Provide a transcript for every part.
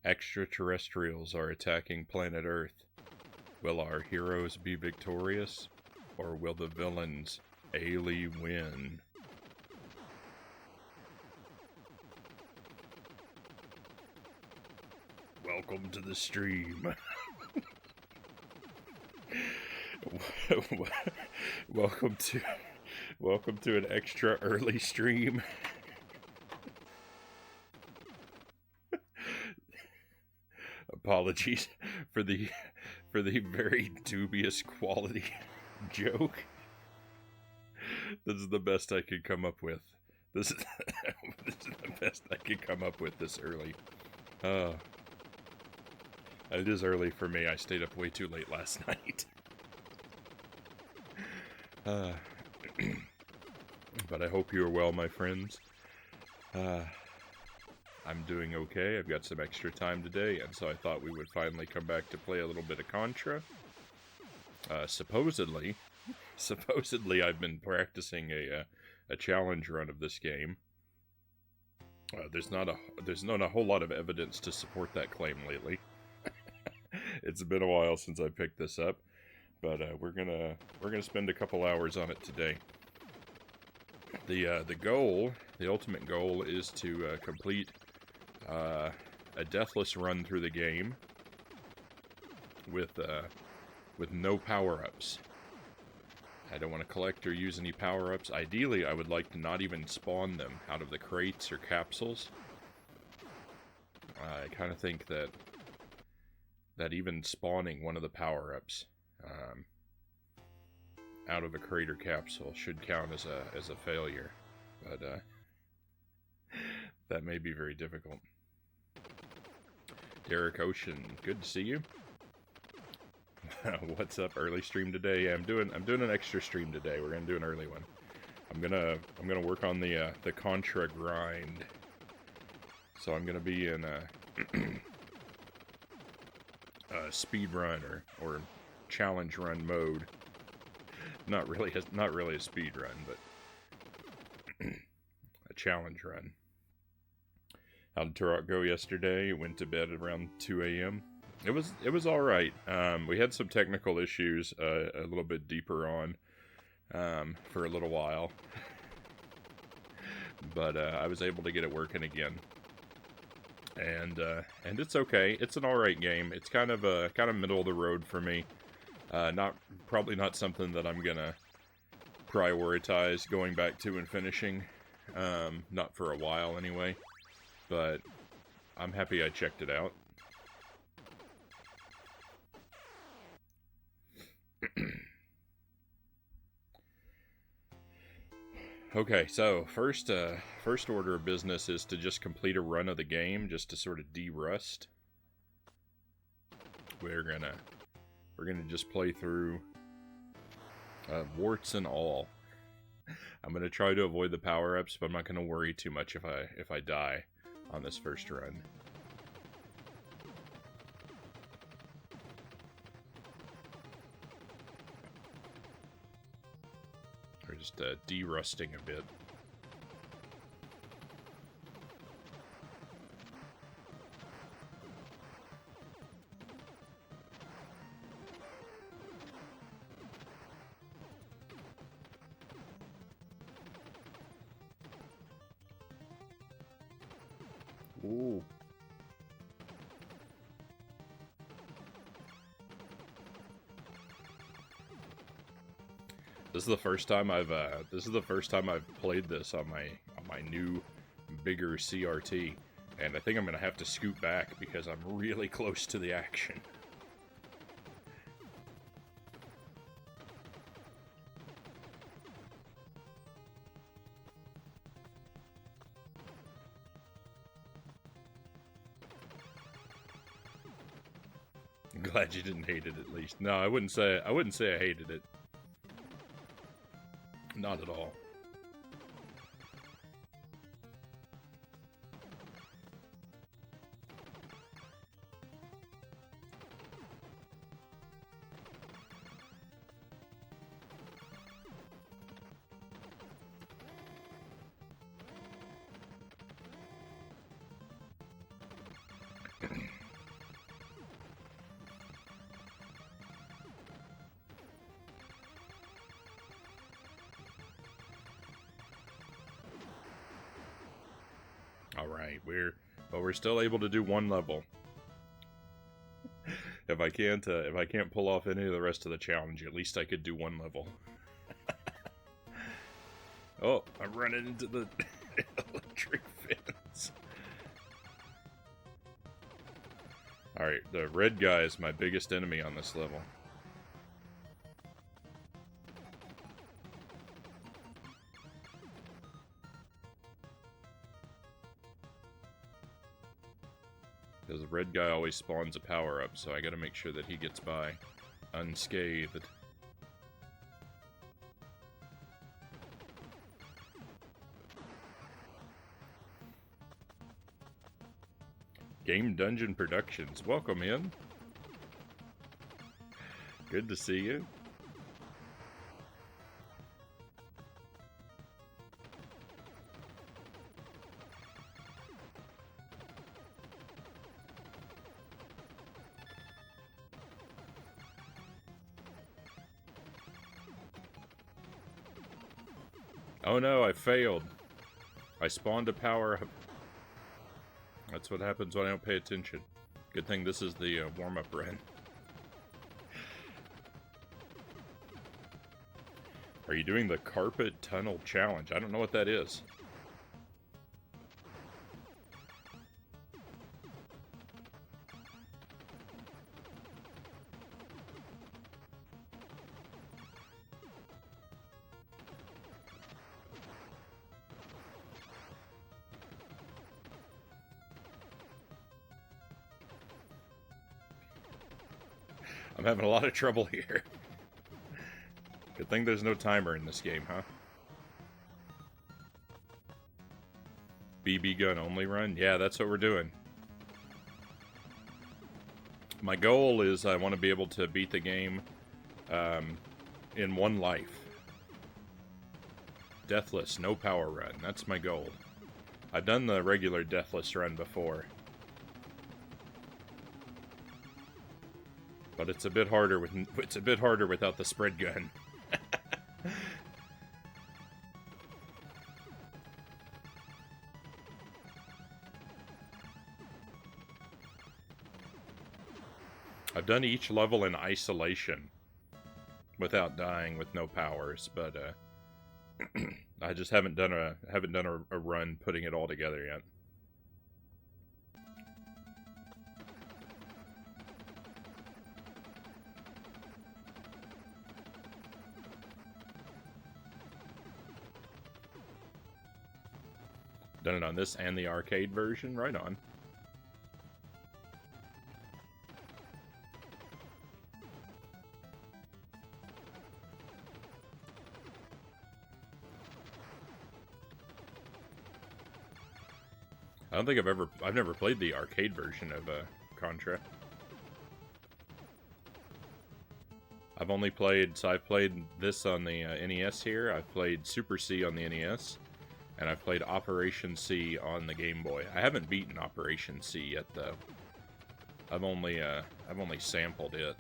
Extraterrestrials are attacking planet Earth. Will our heroes be victorious? Or will the villains Ailey win? Welcome to the stream. welcome to an extra early stream. Apologies for the very dubious quality joke. This is the best I could come up with. This is the best I could come up with this early. It is early for me. I stayed up way too late last night. But I hope you are well, my friends. I'm doing okay. I've got some extra time today, and so I thought we would finally come back to play a little bit of Contra. Supposedly, I've been practicing a challenge run of this game. There's not a whole lot of evidence to support that claim lately. It's been a while since I picked this up, but we're gonna spend a couple hours on it today. The goal, the ultimate goal, is to complete a deathless run through the game with no power-ups. I don't want to collect or use any power-ups. Ideally, I would like to not even spawn them out of the crates or capsules. I kind of think that even spawning one of the power-ups out of a crate or capsule should count as a failure, but that may be very difficult. Derek Ocean, good to see you. What's up? Early stream today. Yeah, I'm doing an extra stream today. We're gonna do an early one. I'm gonna work on the Contra grind. So I'm gonna be in a speed run or challenge run mode. Not really a speed run, but a challenge run. How did Turok go yesterday? Went to bed at around 2 a.m. It was all right. We had some technical issues a little bit deeper on for a little while, but I was able to get it working again. And it's okay. It's an all right game. It's kind of middle of the road for me. Probably not something that I'm gonna prioritize going back to and finishing. Not for a while anyway. But I'm happy I checked it out. Okay, so first order of business is to just complete a run of the game, just to sort of de-rust. We're gonna just play through warts and all. I'm gonna try to avoid the power-ups, but I'm not gonna worry too much if I die on this first run. Or just de-rusting a bit. Ooh. This is the first time I've played this on my new bigger CRT, and I think I'm gonna have to scoot back because I'm really close to the action. I'm glad you didn't hate it at least. No, I wouldn't say I hated it. Not at all. Alright, we're still able to do one level. If I can't pull off any of the rest of the challenge, at least I could do one level. Oh, I'm running into the electric fence. Alright, the red guy is my biggest enemy on this level. Because the red guy always spawns a power-up, so I gotta make sure that he gets by unscathed. Game Dungeon Productions, welcome in. Good to see you. Oh no, I failed. I spawned a power-up. That's what happens when I don't pay attention. Good thing this is the warm-up run. Are you doing the Carpet Tunnel Challenge? I don't know what that is. I'm having a lot of trouble here. Good thing there's no timer in this game, huh? BB gun only run? Yeah, that's what we're doing. My goal is I want to be able to beat the game in one life. Deathless, no power run. That's my goal. I've done the regular deathless run before. But it's a bit harder without the spread gun. I've done each level in isolation without dying with no powers, but I just haven't done a run putting it all together yet. Done it on this and the arcade version, right on. I don't think I've never played the arcade version of Contra. I've only played, so I've played this on the NES here, I've played Super C on the NES, and I've played Operation C on the Game Boy. I haven't beaten Operation C yet, though. I've only sampled it.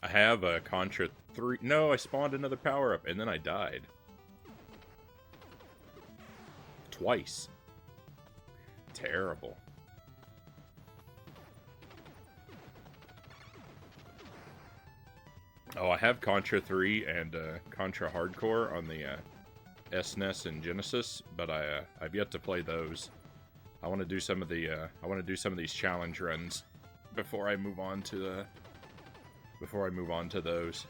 I have a Contra 3. No, I spawned another power-up, and then I died. Twice. Terrible. Oh, I have Contra 3 and Contra Hardcore on the SNES and Genesis, but I've yet to play those. I want to do some of these challenge runs before I move on to those.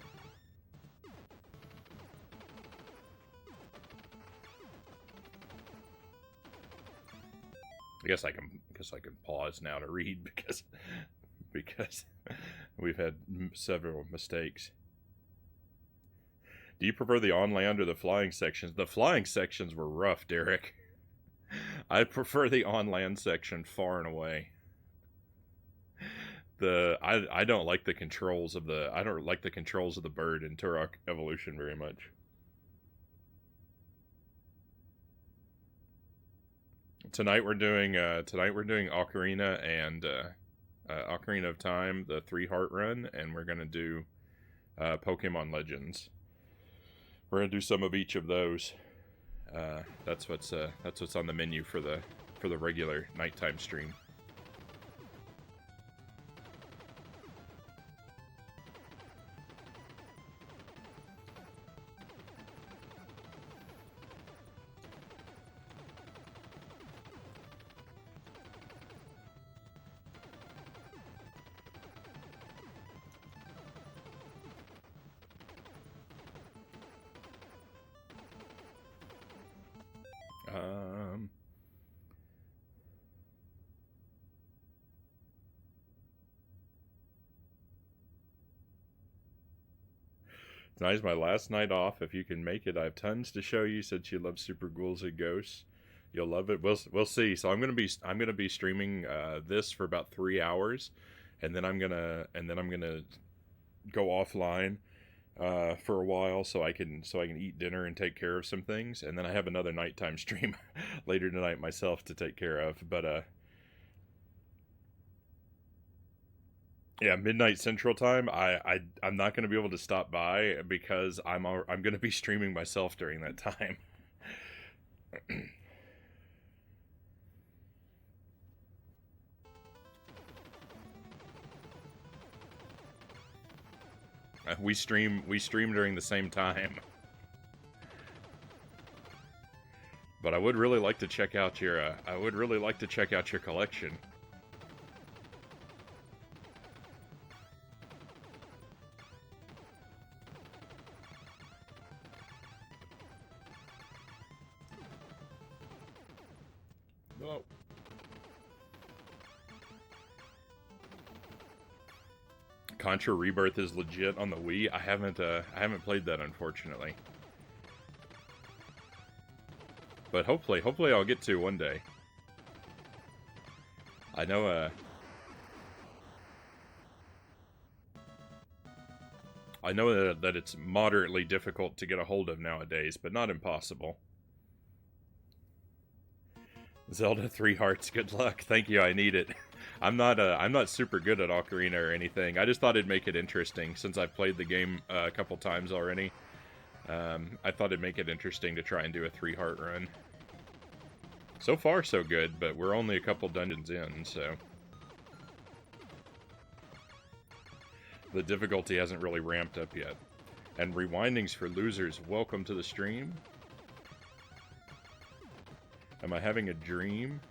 I guess I can pause now to read because we've had several mistakes. Do you prefer the on-land or the flying sections? The flying sections were rough, Derek. I prefer the on-land section far and away. I don't like the controls of the bird in Turok Evolution very much. tonight we're doing Ocarina and Ocarina of Time, the 3-heart run, and we're gonna do Pokemon Legends. We're gonna do some of each of those. That's what's on the menu for the regular nighttime stream. Tonight's my last night off. If you can make it, I have tons to show you. Said she loves Super Ghouls and Ghosts. You'll love it. We'll see. So I'm gonna be streaming this for about 3 hours, and then I'm gonna go offline for a while so I can eat dinner and take care of some things, and then I have another nighttime stream later tonight myself to take care of. But yeah, midnight Central Time. I'm not going to be able to stop by because I'm going to be streaming myself during that time. We stream during the same time. But I would really like to check out your collection. Oh. Contra Rebirth is legit on the Wii. I haven't played that, unfortunately. But hopefully I'll get to one day. I know that it's moderately difficult to get a hold of nowadays, but not impossible. Zelda 3 hearts, good luck. Thank you, I need it. I'm not super good at Ocarina or anything. I just thought it'd make it interesting since I've played the game a couple times already. I thought it'd make it interesting to try and do a 3-heart run. So far, so good, but we're only a couple dungeons in, so the difficulty hasn't really ramped up yet. And rewindings for losers, welcome to the stream. Am I having a dream?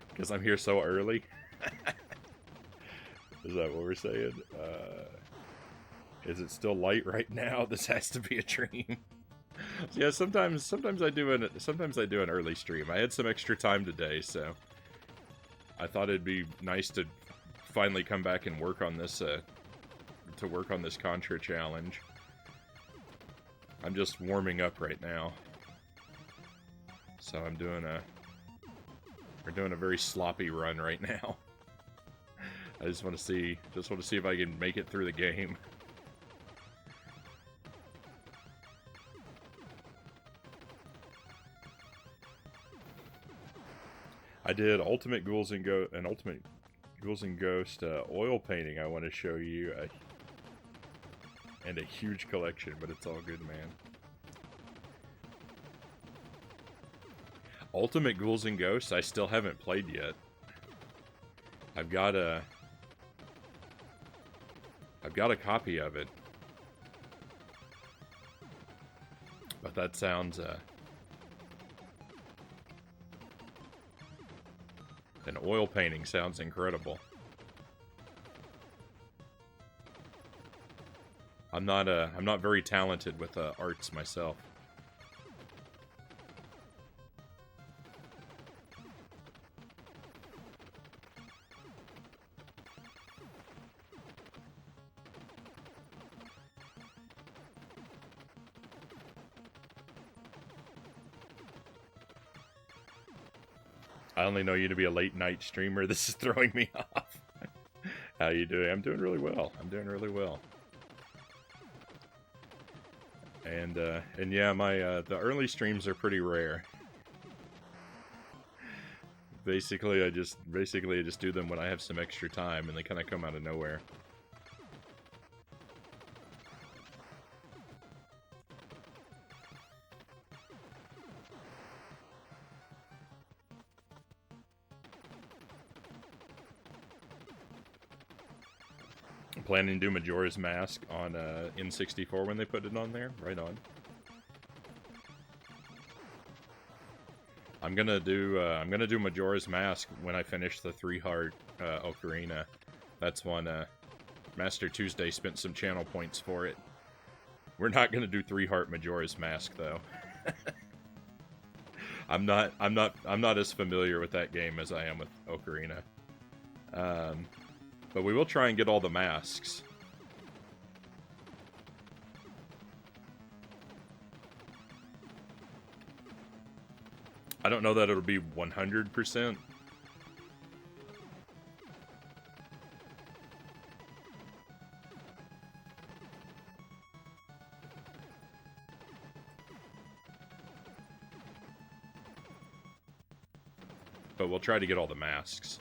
Because I'm here so early? Is that what we're saying? Is it still light right now? This has to be a dream. Yeah, sometimes I do an early stream. I had some extra time today, so I thought it'd be nice to finally come back and work on this Contra challenge. I'm just warming up right now. So we're doing a very sloppy run right now. I just want to see if I can make it through the game. I did Ultimate Ghouls and Ghost oil painting. I want to show you and a huge collection, but it's all good, man. Ultimate Ghouls and Ghosts, I still haven't played yet. I've got a copy of it. But that sounds an oil painting sounds incredible. I'm not very talented with arts myself. I only know you to be a late night streamer. This is throwing me off. How you doing? I'm doing really well. And yeah, my the early streams are pretty rare. Basically, I just do them when I have some extra time, and they kind of come out of nowhere. Planning to do Majora's Mask on N64 when they put it on there. Right on. I'm gonna do Majora's Mask when I finish the 3-heart Ocarina. That's one Master Tuesday spent some channel points for it. We're not gonna do 3-heart Majora's Mask though. I'm not as familiar with that game as I am with Ocarina. But we will try and get all the masks. I don't know that it'll be 100%. But we'll try to get all the masks.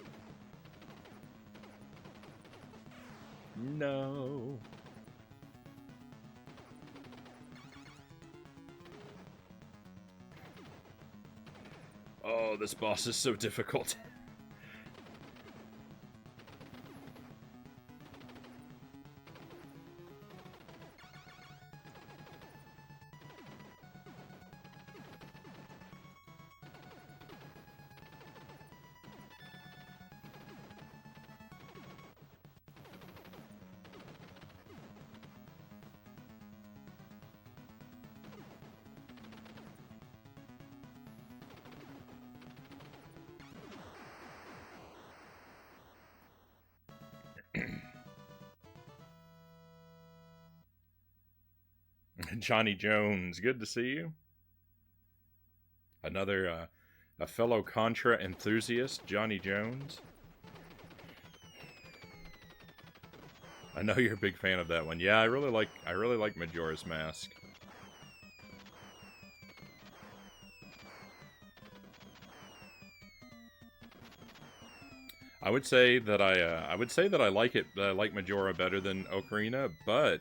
No. Oh, this boss is so difficult. Johnny Jones, good to see you. Another, a fellow Contra enthusiast, Johnny Jones. I know you're a big fan of that one. Yeah, I really like Majora's Mask. I would say that I like it. I like Majora better than Ocarina, but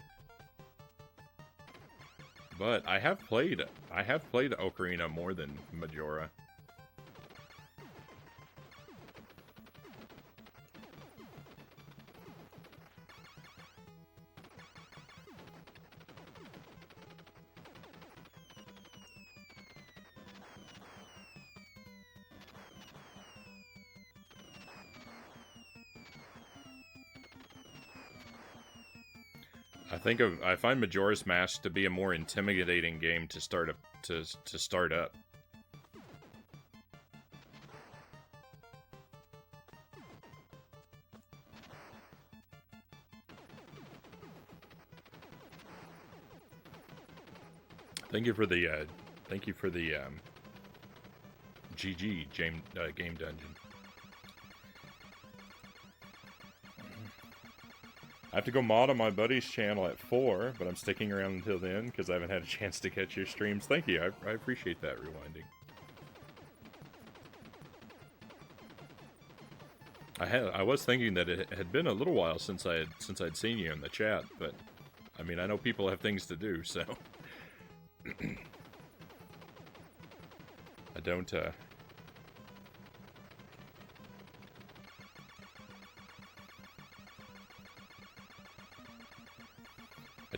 I have played Ocarina more than Majora. I find Majora's Mask to be a more intimidating game to start up. Thank you for the GG game dungeon. I have to go mod on my buddy's channel at 4, but I'm sticking around until then because I haven't had a chance to catch your streams. Thank you. I appreciate that rewinding. I was thinking that it had been a little while since I'd seen you in the chat, but I mean I know people have things to do, so I don't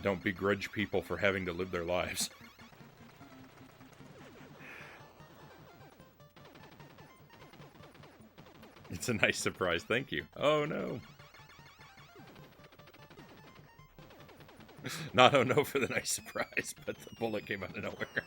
don't begrudge people for having to live their lives. It's a nice surprise, thank you. Oh no. Not oh no for the nice surprise, but the bullet came out of nowhere.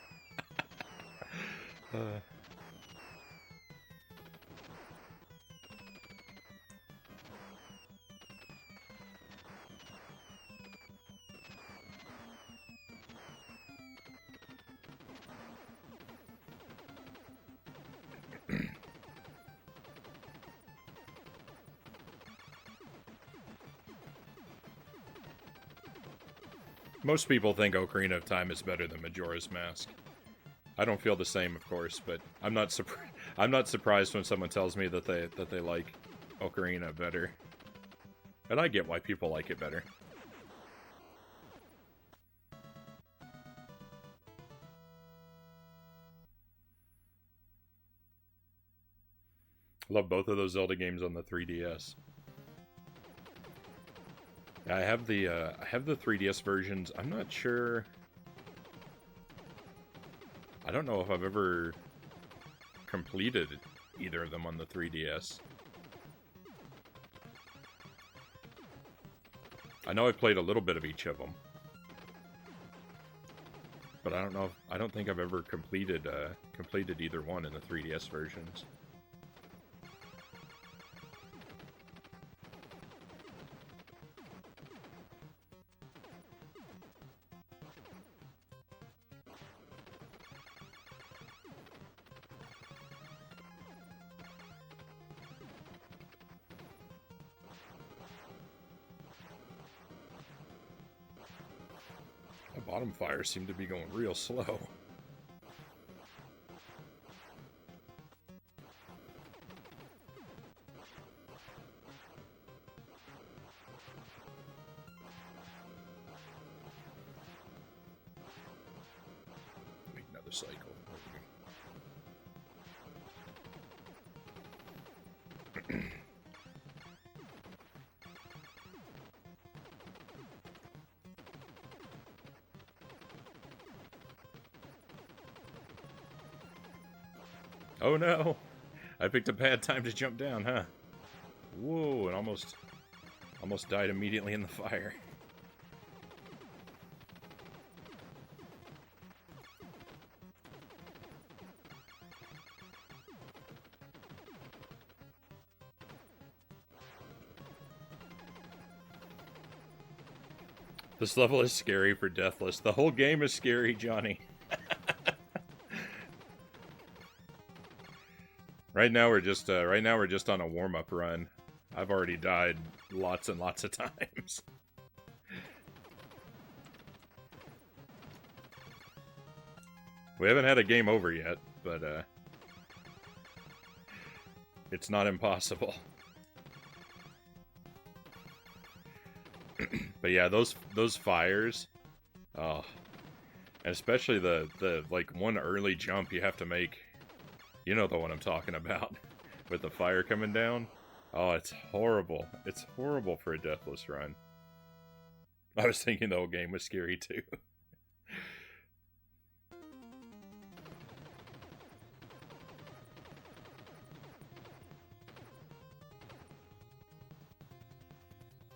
Most people think Ocarina of Time is better than Majora's Mask. I don't feel the same, of course, but I'm not I'm not surprised when someone tells me that they like Ocarina better. And I get why people like it better. Love both of those Zelda games on the 3DS. I have the 3DS versions. I'm not sure. I don't know if I've ever completed either of them on the 3DS. I know I played a little bit of each of them, but I don't know. I don't think I've ever completed either one in the 3DS versions. The bottom fires seem to be going real slow. Make another cycle. Oh no! I picked a bad time to jump down, huh? Whoa, and almost died immediately in the fire. This level is scary for Deathless. The whole game is scary, Johnny. Right now we're just on a warm-up run. I've already died lots and lots of times. We haven't had a game over yet, but it's not impossible. But yeah, those fires, oh, and especially the like one early jump you have to make. You know the one I'm talking about, with the fire coming down. Oh, it's horrible. It's horrible for a Deathless run. I was thinking the whole game was scary too.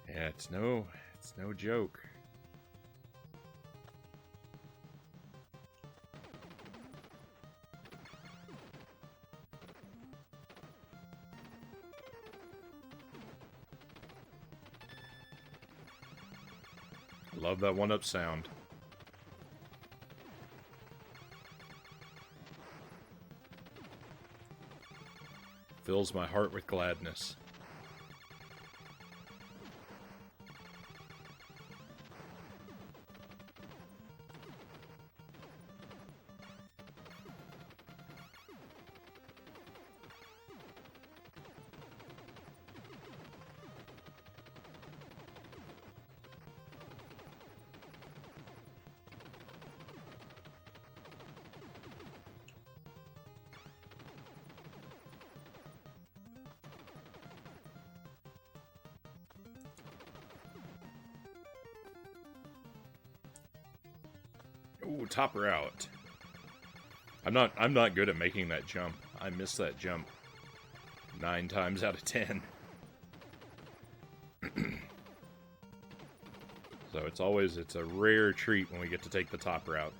Yeah, it's no joke. Love that one-up sound. Fills my heart with gladness. Ooh, top route. I'm not good at making that jump. I miss that jump 9 times out of 10. So it's a rare treat when we get to take the top route.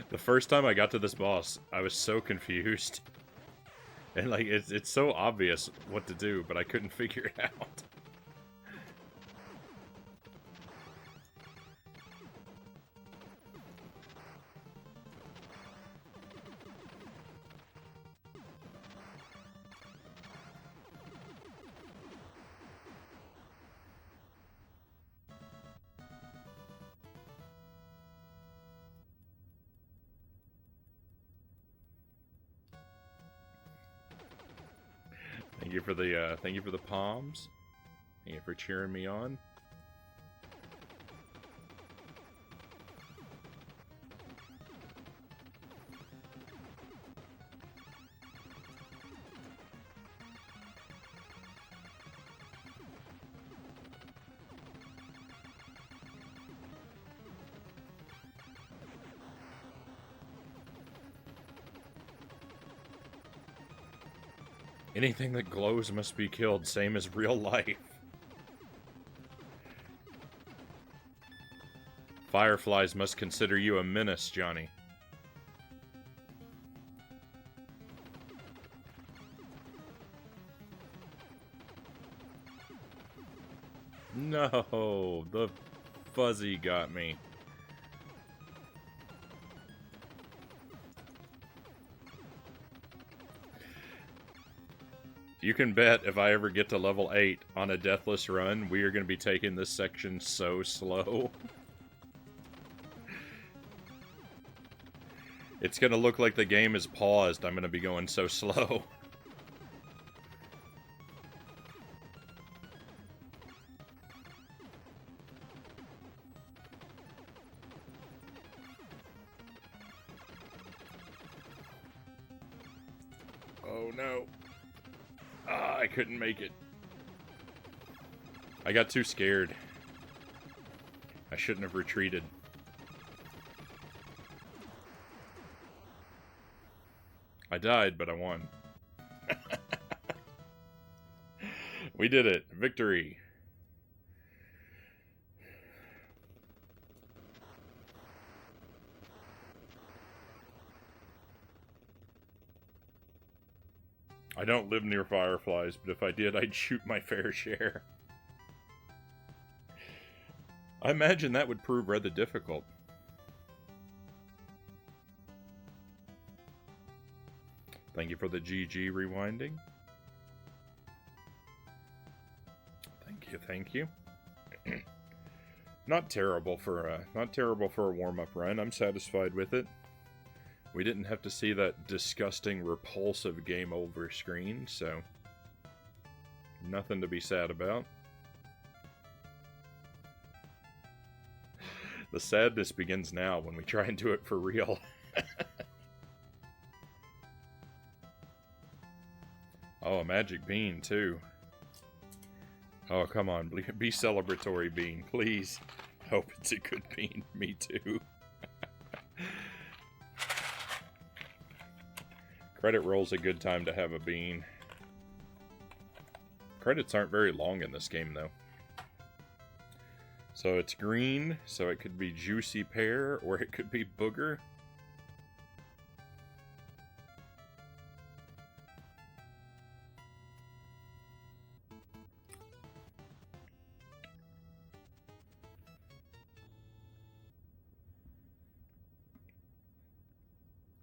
The first time I got to this boss, I was so confused. And like, it's so obvious what to do, but I couldn't figure it out. Thank you for the palms. Thank you for cheering me on. Anything that glows must be killed, same as real life. Fireflies must consider you a menace, Johnny. No, the fuzzy got me. You can bet if I ever get to level 8 on a deathless run, we are going to be taking this section so slow. It's going to look like the game is paused. I'm going to be going so slow. Oh no. I couldn't make it. I got too scared. I shouldn't have retreated. I died, but I won. We did it. Victory. I don't live near fireflies, but if I did, I'd shoot my fair share. I imagine that would prove rather difficult. Thank you for the GG rewinding. Thank you. Not terrible for a warm-up run. I'm satisfied with it. We didn't have to see that disgusting, repulsive game over screen, so nothing to be sad about. The sadness begins now when we try and do it for real. Oh, a magic bean, too. Oh, come on. Be celebratory, bean, please. Hope it's a good bean. Me too. Credit roll's a good time to have a bean. Credits aren't very long in this game, though. So it's green, so it could be juicy pear, or it could be booger.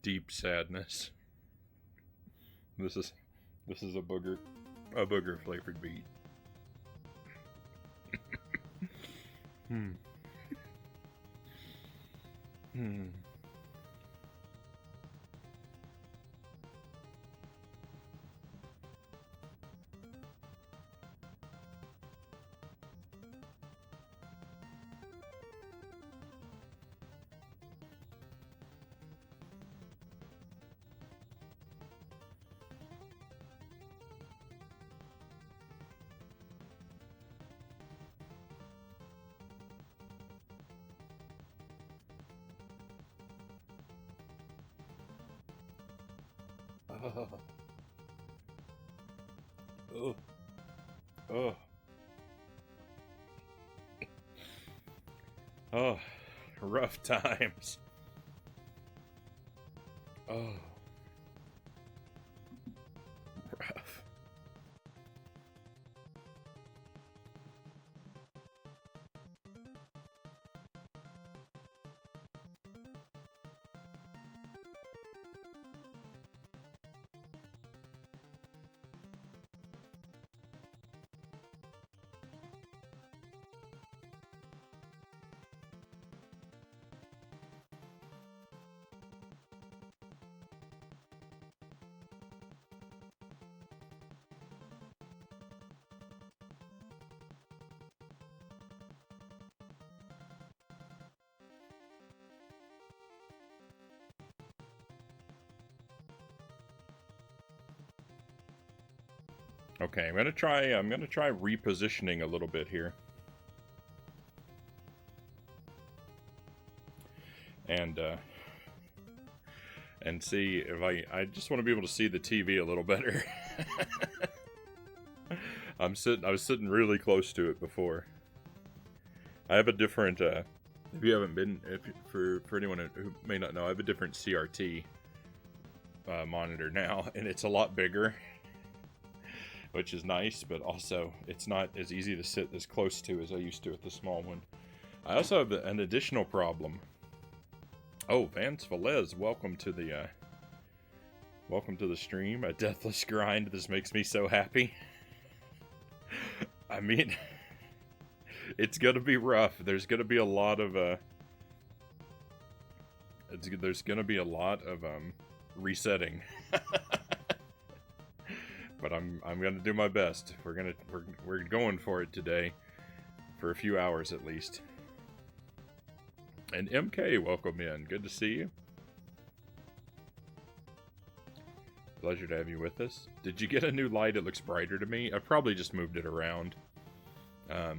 Deep sadness. This is a booger flavored bean. Oh. Oh. Oh. Rough times. Oh. Rough. Okay, I'm gonna try repositioning a little bit here. And see if I just want to be able to see the TV a little better. I was sitting really close to it before. I have a different if you haven't been, for anyone who may not know, I have a different CRT monitor now, and it's a lot bigger, which is nice, but also it's not as easy to sit as close to as I used to with the small one. I also have an additional problem. Oh, Vance Velez, welcome to the stream. A deathless grind. This makes me so happy. I mean, it's gonna be rough. There's gonna be a lot of resetting. But I'm gonna do my best. We're going for it today, for a few hours at least. And MK, welcome in. Good to see you. Pleasure to have you with us. Did you get a new light? It looks brighter to me. I probably just moved it around. I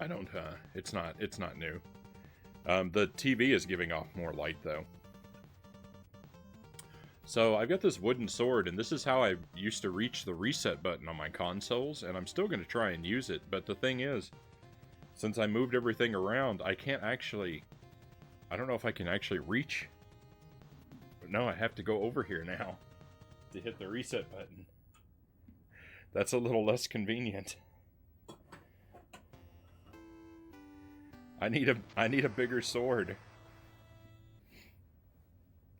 don't. It's not new. The TV is giving off more light though. So I've got this wooden sword, and this is how I used to reach the reset button on my consoles, and I'm still going to try and use it. But the thing is, since I moved everything around, I can't actually... I don't know if I can actually reach. But no, I have to go over here now to hit the reset button. That's a little less convenient. I need a bigger sword.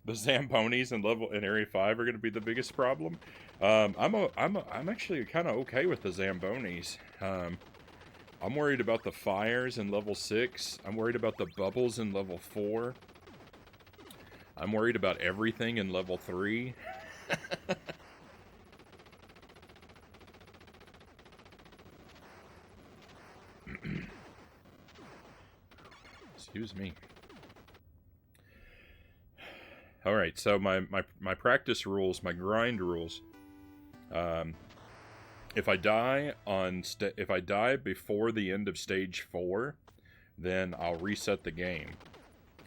The Zambonis in Area 5 are going to be the biggest problem. I'm actually kind of okay with the Zambonis. I'm worried about the fires in level 6. I'm worried about the bubbles in level 4. I'm worried about everything in level 3. Excuse me. Alright, so my practice rules, my grind rules. If I die before the end of stage 4, then I'll reset the game.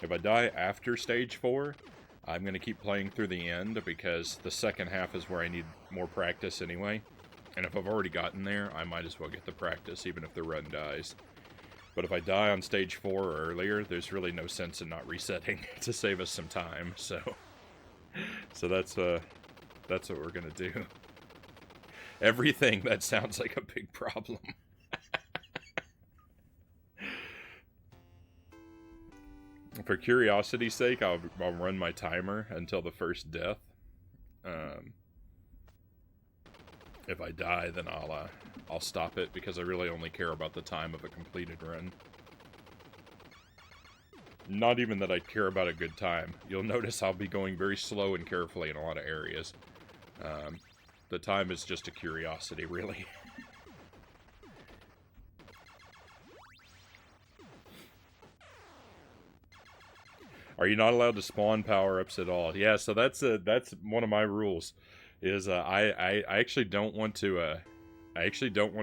If I die after stage 4, I'm going to keep playing through the end, because the second half is where I need more practice anyway. And if I've already gotten there, I might as well get the practice, even if the run dies. But if I die on stage 4 or earlier, there's really no sense in not resetting to save us some time. So that's what we're going to do. Everything that sounds like a big problem. For curiosity's sake, I'll run my timer until the first death. If I die, then I'll stop it, because I really only care about the time of a completed run. Not even that I care about a good time. You'll notice I'll be going very slow and carefully in a lot of areas. The time is just a curiosity, really. Are you not allowed to spawn power-ups at all? Yeah, so that's one of my rules. Is I actually don't want to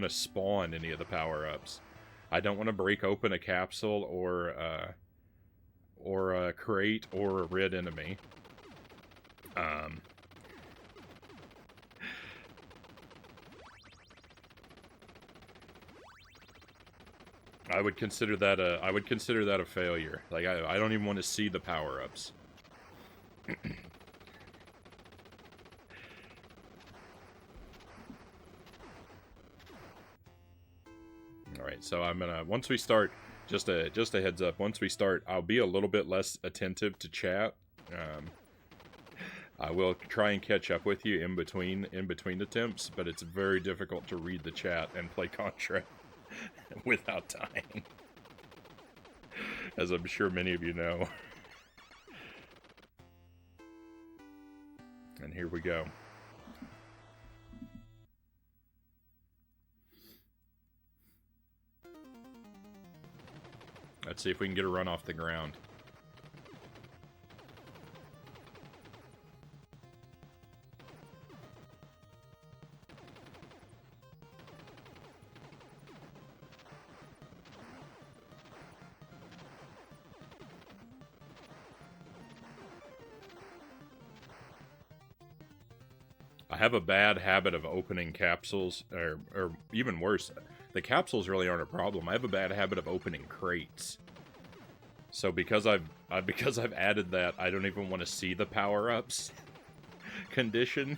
spawn any of the power-ups. I don't want to break open a capsule or a crate or a red enemy. I would consider that a failure. Like I don't even want to see the power-ups. Alright, so I'm gonna, once we start, just a heads up, once we start, I'll be a little bit less attentive to chat. I will try and catch up with you in between attempts, but it's very difficult to read the chat and play Contra without dying. As I'm sure many of you know. And here we go. Let's see if we can get a run off the ground. I have a bad habit of opening capsules, or even worse, the capsules really aren't a problem. I have a bad habit of opening crates. So because I've added that, I don't even want to see the power-ups condition.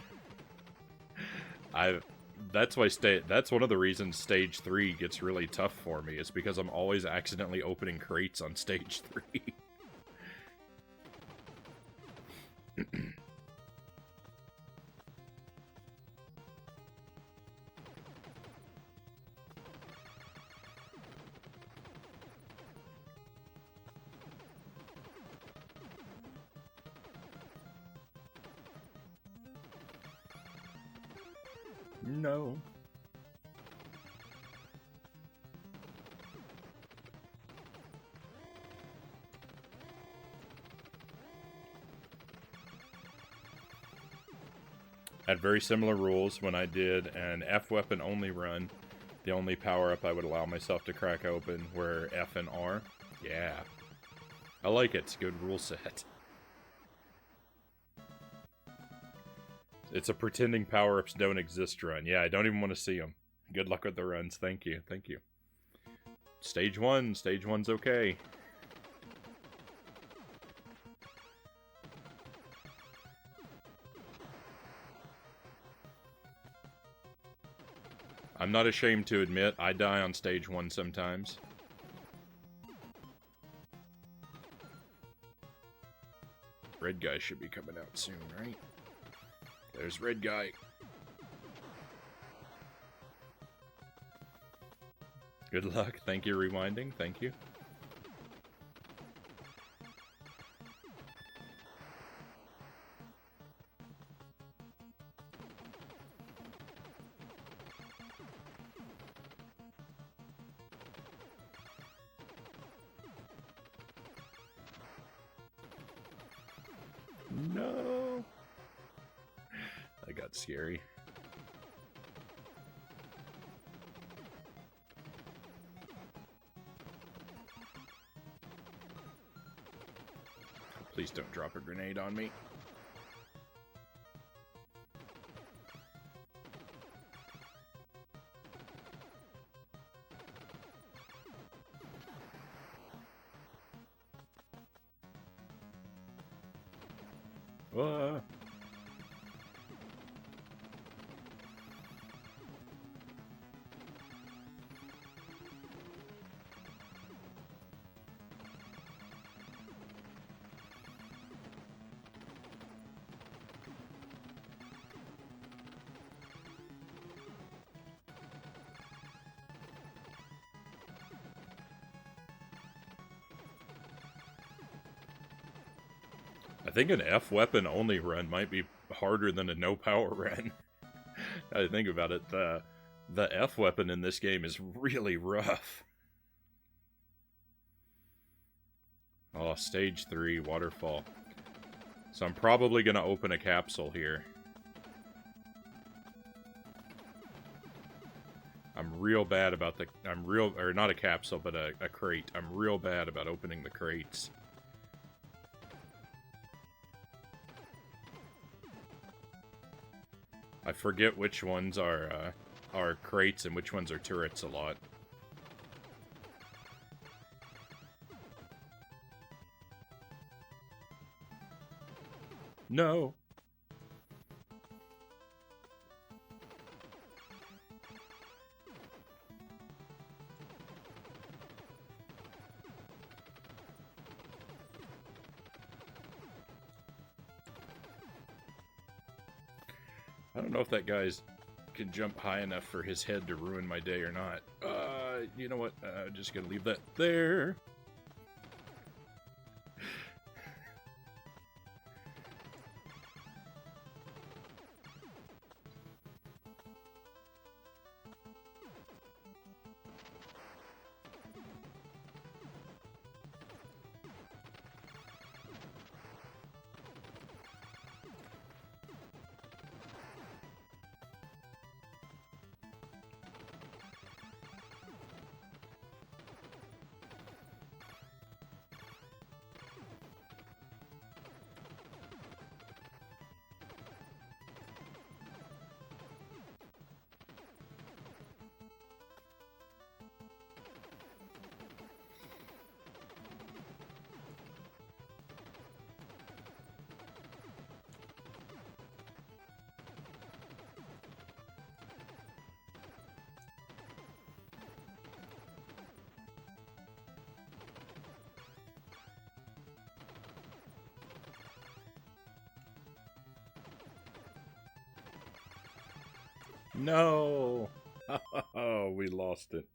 That's one of the reasons Stage 3 gets really tough for me, is because I'm always accidentally opening crates on Stage 3. No. Had very similar rules when I did an F weapon only run. The only power-up I would allow myself to crack open were F and R. Yeah. I like it. It's a good rule set. It's a pretending power-ups don't exist run. Yeah, I don't even want to see them. Good luck with the runs. Thank you. Thank you. Stage 1. Stage 1's okay. I'm not ashamed to admit I die on Stage 1 sometimes. Red guy should be coming out soon, right? There's red guy. Good luck. Thank you, rewinding. Thank you. No. That got scary. Please don't drop a grenade on me. I think an F weapon only run might be harder than a no power run. I think about it, the F weapon in this game is really rough. Oh, Stage 3, Waterfall. So I'm probably going to open a capsule here. I'm real bad about the... or not a capsule, but a crate. I'm real bad about opening the crates. I forget which ones are crates and which ones are turrets a lot. No. I don't know if that guy's can jump high enough for his head to ruin my day or not. You know what? Just gonna leave that there. No! Oh, we lost it.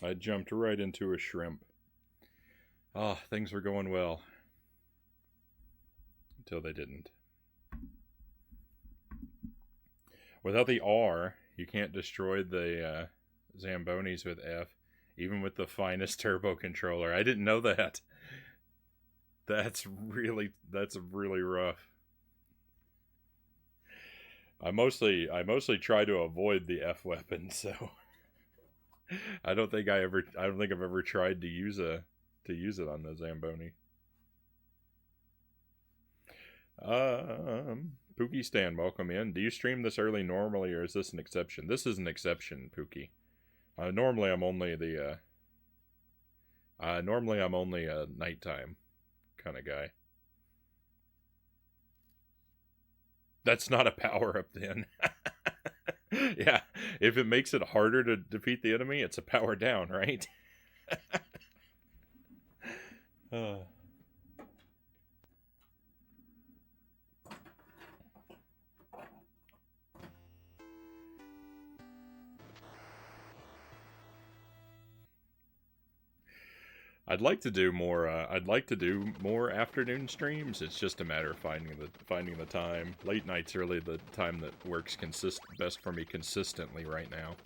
I jumped right into a shrimp. Oh, things were going well. Until they didn't. Without the R, you can't destroy the Zambonis with F, even with the finest turbo controller. I didn't know that. That's really rough. I mostly try to avoid the F weapon, so I don't think I've ever tried to use it on the Zamboni. Pookie Stan, welcome in. Do you stream this early normally, or is this an exception? This is an exception, Pookie. Normally I'm only a nighttime kind of guy. That's not a power-up then. Yeah, if it makes it harder to defeat the enemy, it's a power down, right? I'd like to do more. I'd like to do more afternoon streams. It's just a matter of finding the time. Late night's really the time that works best for me consistently right now.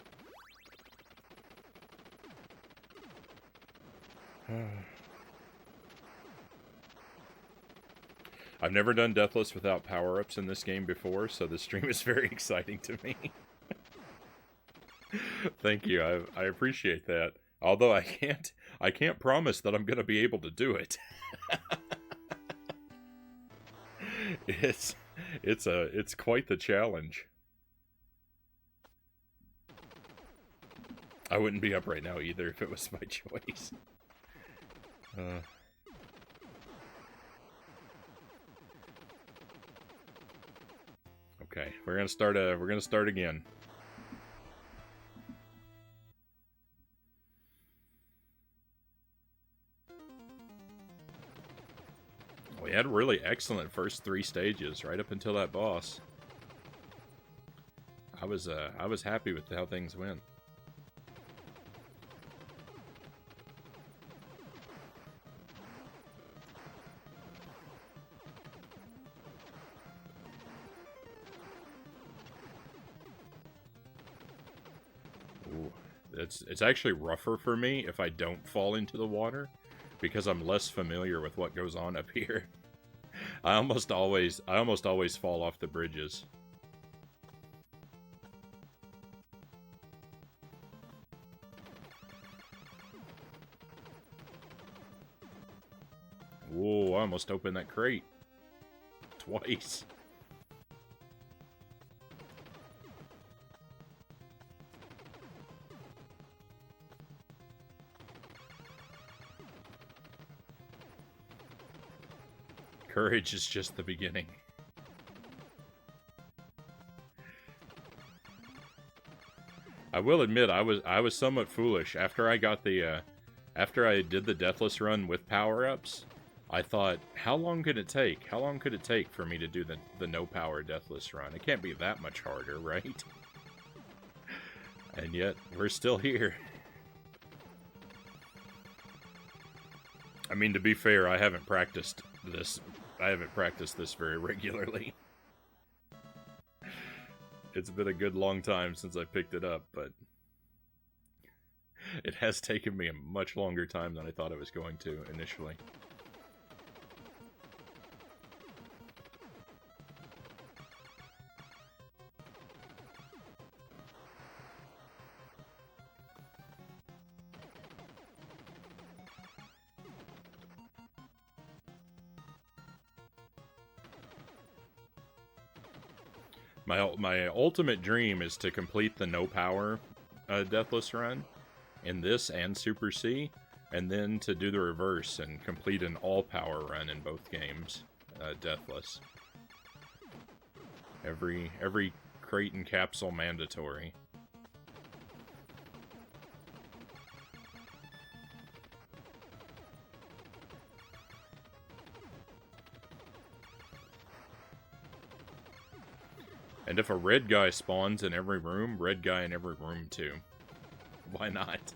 I've never done Deathless without power-ups in this game before, so this stream is very exciting to me. Thank you. I appreciate that. Although I can't promise that I'm going to be able to do it. It's quite the challenge. I wouldn't be up right now either if it was my choice. Okay, we're gonna start again. We had really excellent first 3 stages right up until that boss. I was happy with how things went. Ooh, it's actually rougher for me if I don't fall into the water, because I'm less familiar with what goes on up here. I almost always fall off the bridges. Whoa, I almost opened that crate. Twice. Courage is just the beginning. I will admit I was somewhat foolish after I got the after I did the Deathless run with power-ups. I thought, how long could it take? How long could it take for me to do the no power Deathless run? It can't be that much harder, right? And yet we're still here. I mean, to be fair, I haven't practiced this. I haven't practiced this very regularly. It's been a good long time since I picked it up, but it has taken me a much longer time than I thought it was going to initially. My ultimate dream is to complete the no power Deathless run in this and Super C, and then to do the reverse and complete an all power run in both games, Deathless. Every crate and capsule mandatory. And if a red guy spawns in every room, red guy in every room too. Why not?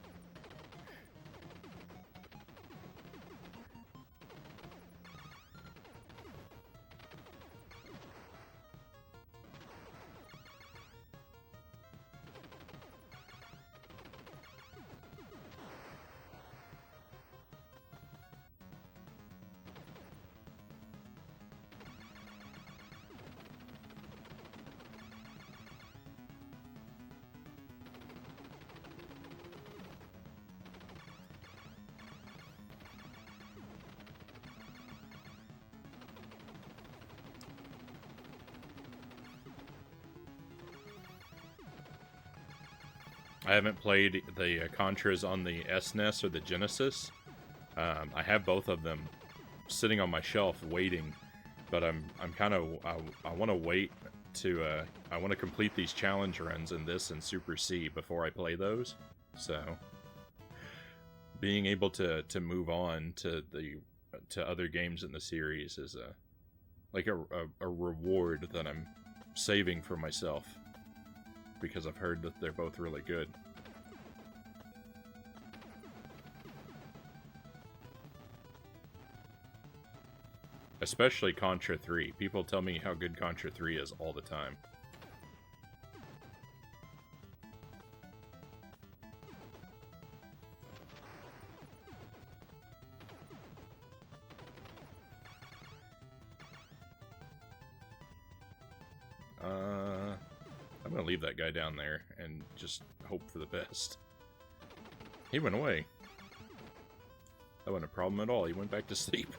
I haven't played the Contras on the SNES or the Genesis. I have both of them sitting on my shelf waiting, but I'm kind of I want to wait to I want to complete these challenge runs in this and Super C before I play those. So being able to move on to other games in the series is a reward that I'm saving for myself, because I've heard that they're both really good. Especially Contra 3. People tell me how good Contra 3 is all the time. I'm gonna leave that guy down there and just hope for the best. He went away. That wasn't a problem at all. He went back to sleep.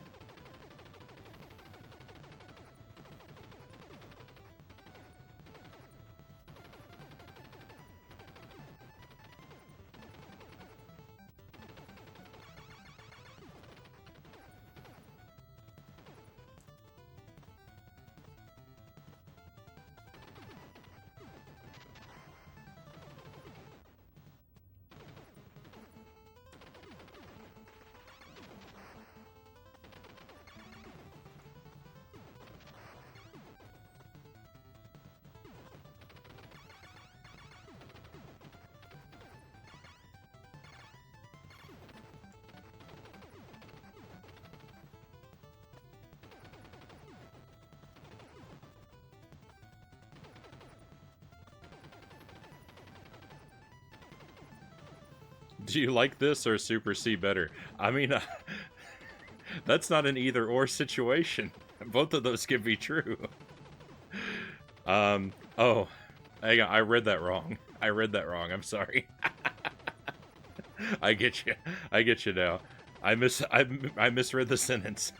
Do you like this or Super C better? I mean, that's not an either-or situation. Both of those can be true. Oh, hang on, I read that wrong. I read that wrong, I'm sorry. I get you. I get you now. I misread the sentence.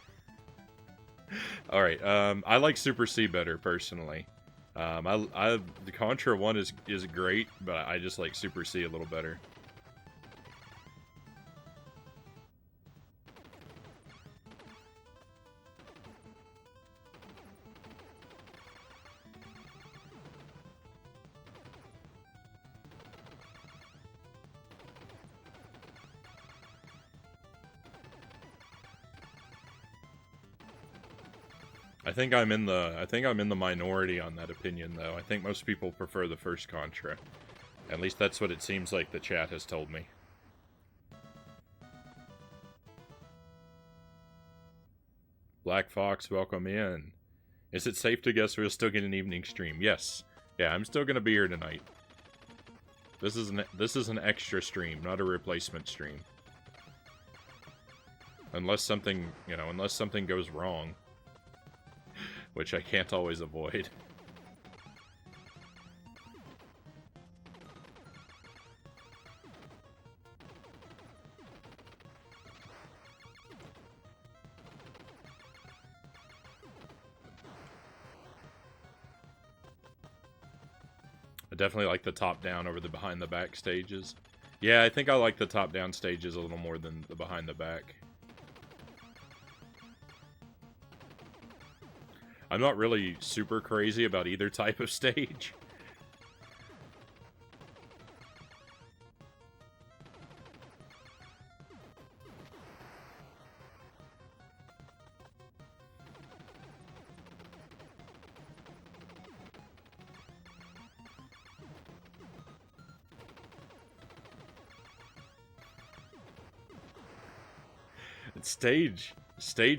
Alright, I like Super C better, personally. The Contra 1 is great, but I just like Super C a little better. I think I'm in the minority on that opinion, though. I think most people prefer the first Contra. At least that's what it seems like the chat has told me. Black Fox, welcome in. Is it safe to guess we'll still get an evening stream? Yes. Yeah, I'm still gonna be here tonight. This is an extra stream, not a replacement stream. Unless something, you know, unless something goes wrong. Which I can't always avoid. I definitely like the top-down over the behind-the-back stages. Yeah, I think I like the top-down stages a little more than the behind-the-back. I'm not really super crazy about either type of stage. Stage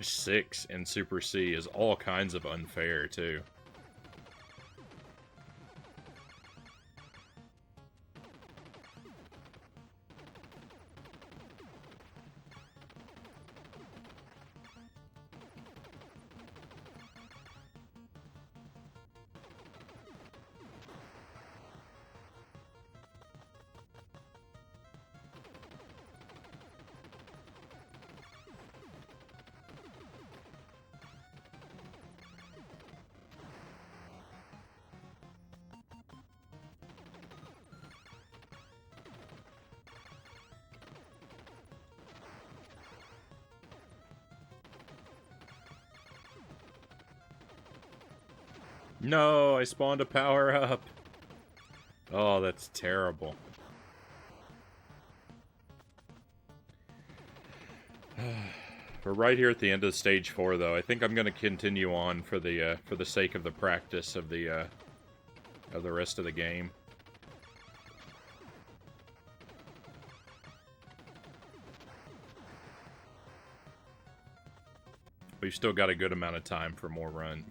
6 in Super C is all kinds of unfair, too. No, I spawned a power-up. Oh, that's terrible. We're right here at the end of stage 4, though. I think I'm going to continue on for the sake of the practice of the rest of the game. We've still got a good amount of time for more runs,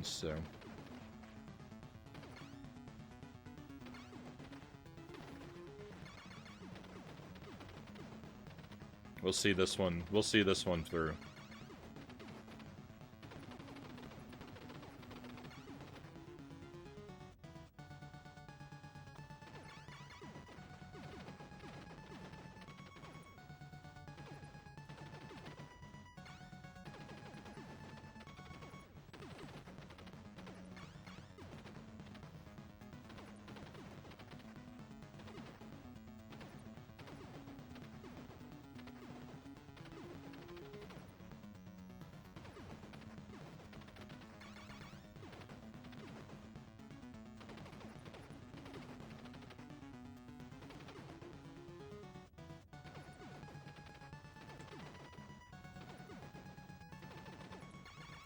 so. We'll see this one through.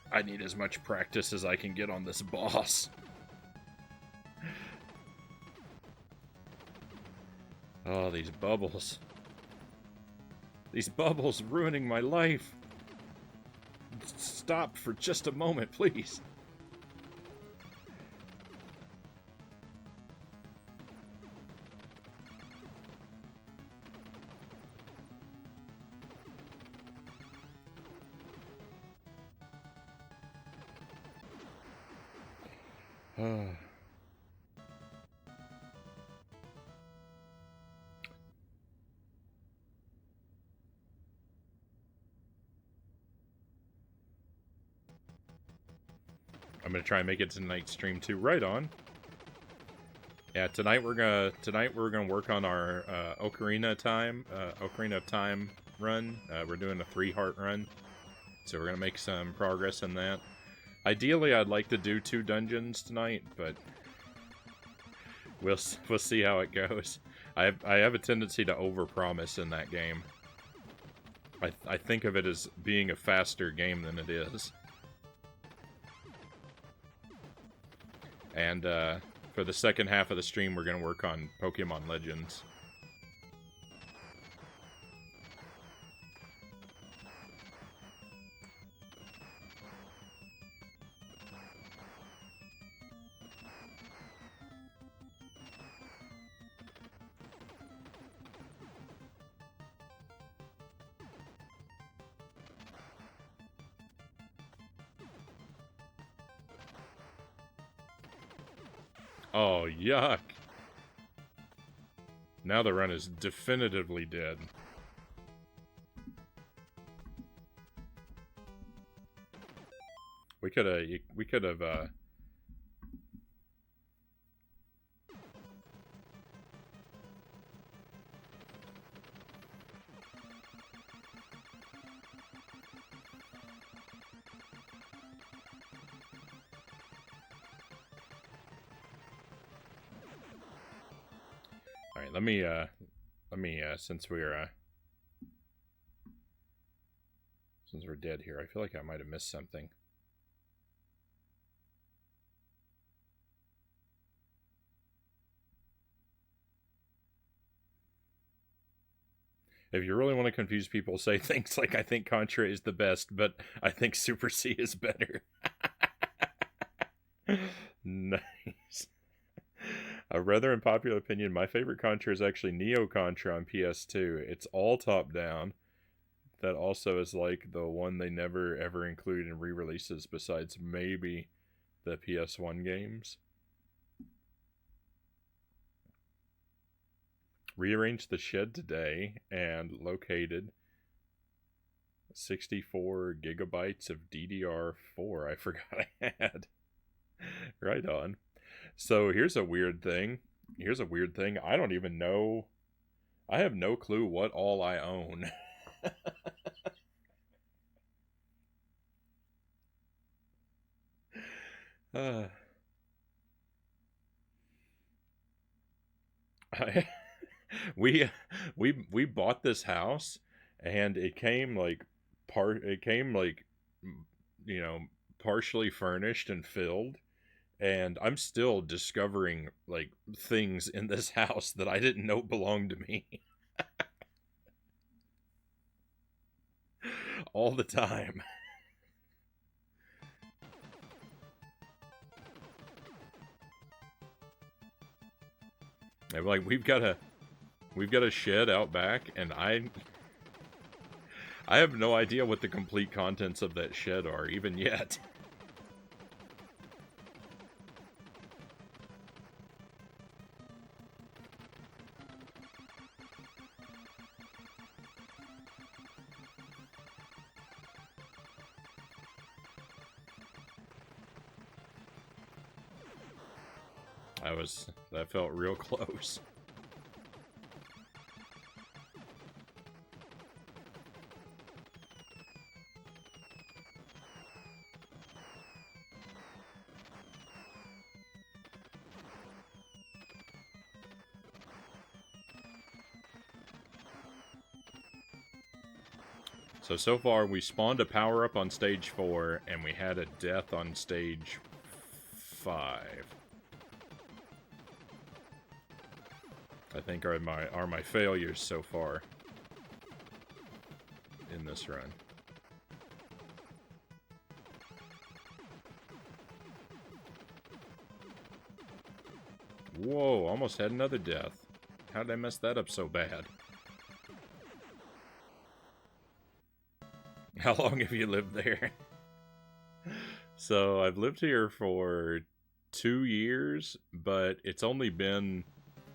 I need as much practice as I can get on this boss. Oh, these bubbles. These bubbles ruining my life. Stop for just a moment, please. I'm gonna try and make it to tonight's stream too. Right on. Yeah, tonight we're gonna work on our Ocarina of Time run. We're doing a 3-heart run, so we're gonna make some progress in that. Ideally, I'd like to do 2 dungeons tonight, but we'll see how it goes. I have a tendency to overpromise in that game. I think of it as being a faster game than it is. And for the second half of the stream, we're going to work on Pokemon Legends. Oh, yuck. Now the run is definitively dead. We could have, Alright, let me, since we're dead here, I feel like I might have missed something. If you really want to confuse people, say things like, I think Contra is the best, but I think Super C is better. Nice. A rather unpopular opinion, my favorite Contra is actually Neo Contra on PS2. It's all top-down. That also is like the one they never ever include in re-releases besides maybe the PS1 games. Rearranged the shed today and located 64 gigabytes of DDR4 I forgot I had. Right on. So here's a weird thing. I don't even know. I have no clue what all I own. I, we bought this house, and it came like you know, partially furnished and filled, and I'm still discovering like things in this house that I didn't know belonged to me. All the time. And like we've got a shed out back, and I have no idea what the complete contents of that shed are even yet. That felt real close. So far we spawned a power-up on stage 4, and we had a death on stage 5. I think are my failures so far in this run. Whoa, almost had another death. How did I mess that up so bad? How long have you lived there? So I've lived here for 2 years, but it's only been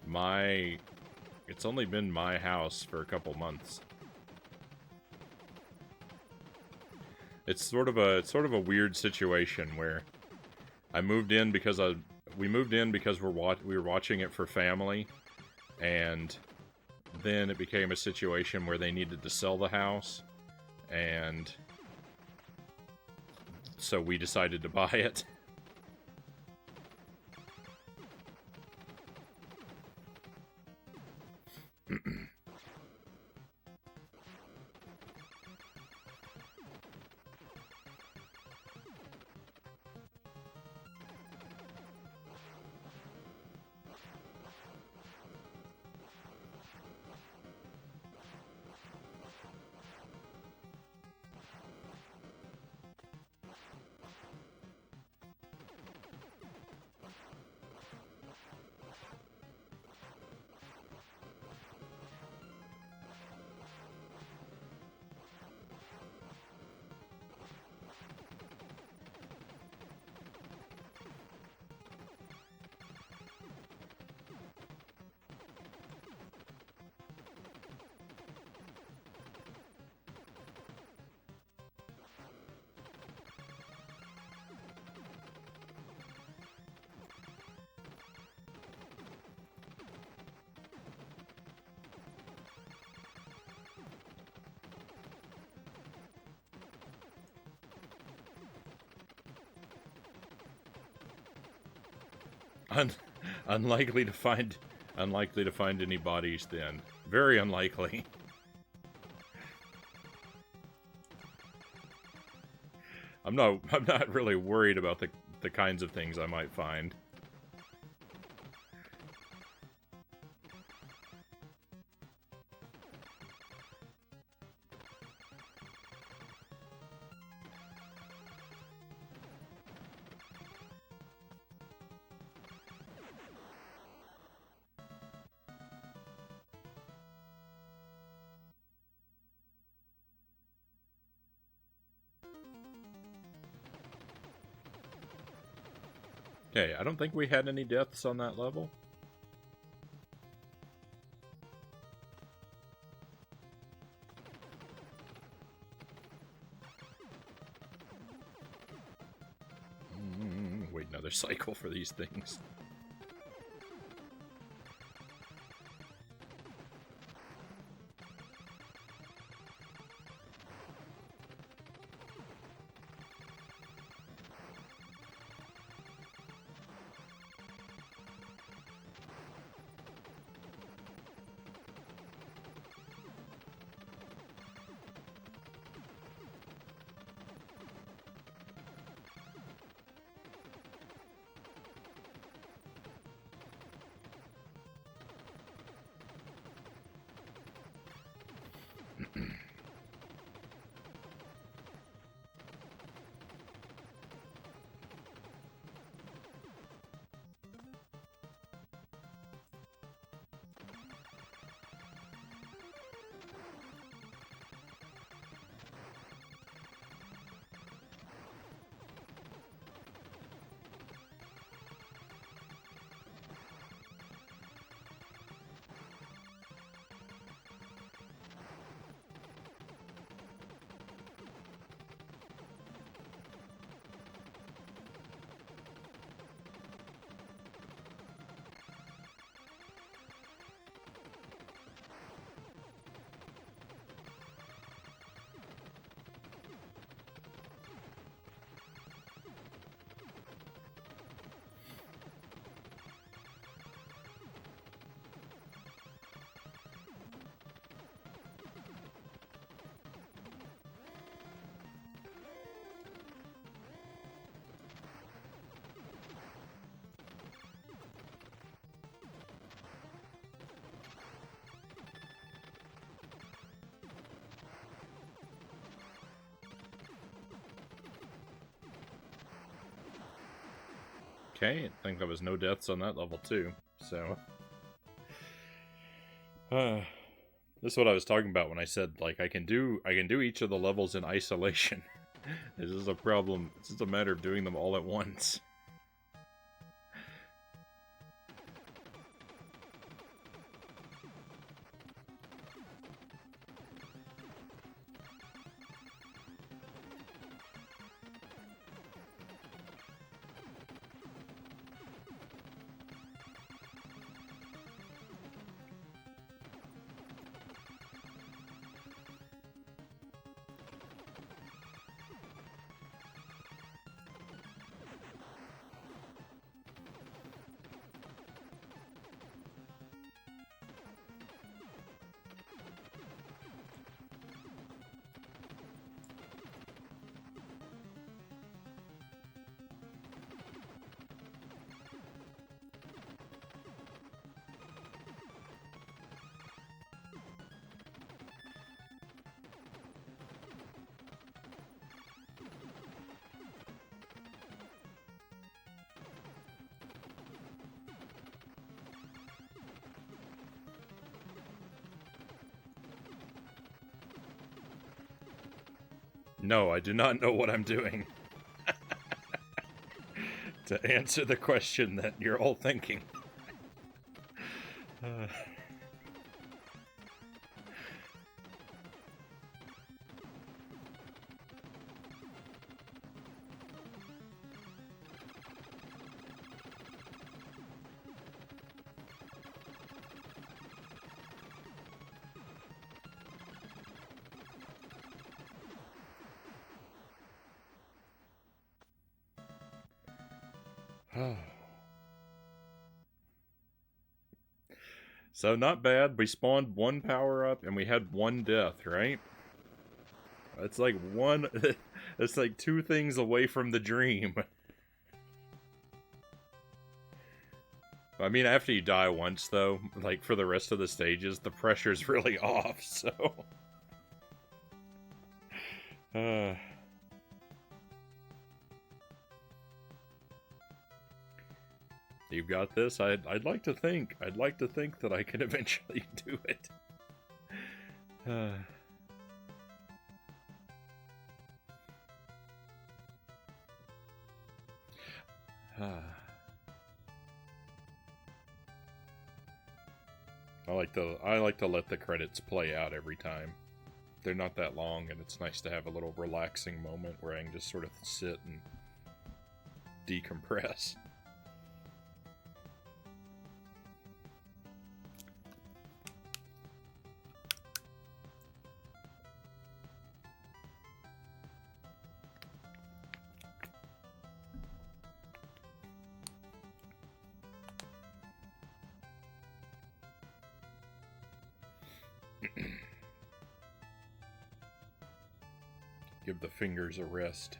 my house for a couple months. It's sort of a weird situation where we moved in because we were watching it for family, and then it became a situation where they needed to sell the house, and so we decided to buy it. Un unlikely to find any bodies then. Very unlikely. I'm not really worried about the kinds of things I might find. Okay, I don't think we had any deaths on that level. Wait another cycle for these things. Okay, I think there was no deaths on that level too, so... this is what I was talking about when I said, like, I can do each of the levels in isolation. This is a problem. It's just a matter of doing them all at once. No, I do not know what I'm doing. To answer the question that you're all thinking. So not bad. We spawned one power up and we had one death, right? It's like one. It's like two things away from the dream. I mean, after you die once, though, like for the rest of the stages, the pressure's really off, so. You've got this. I'd like to think. I'd like to think that I can eventually do it. I like to let the credits play out every time. They're not that long, and it's nice to have a little relaxing moment where I can just sort of sit and decompress. Give the fingers a rest.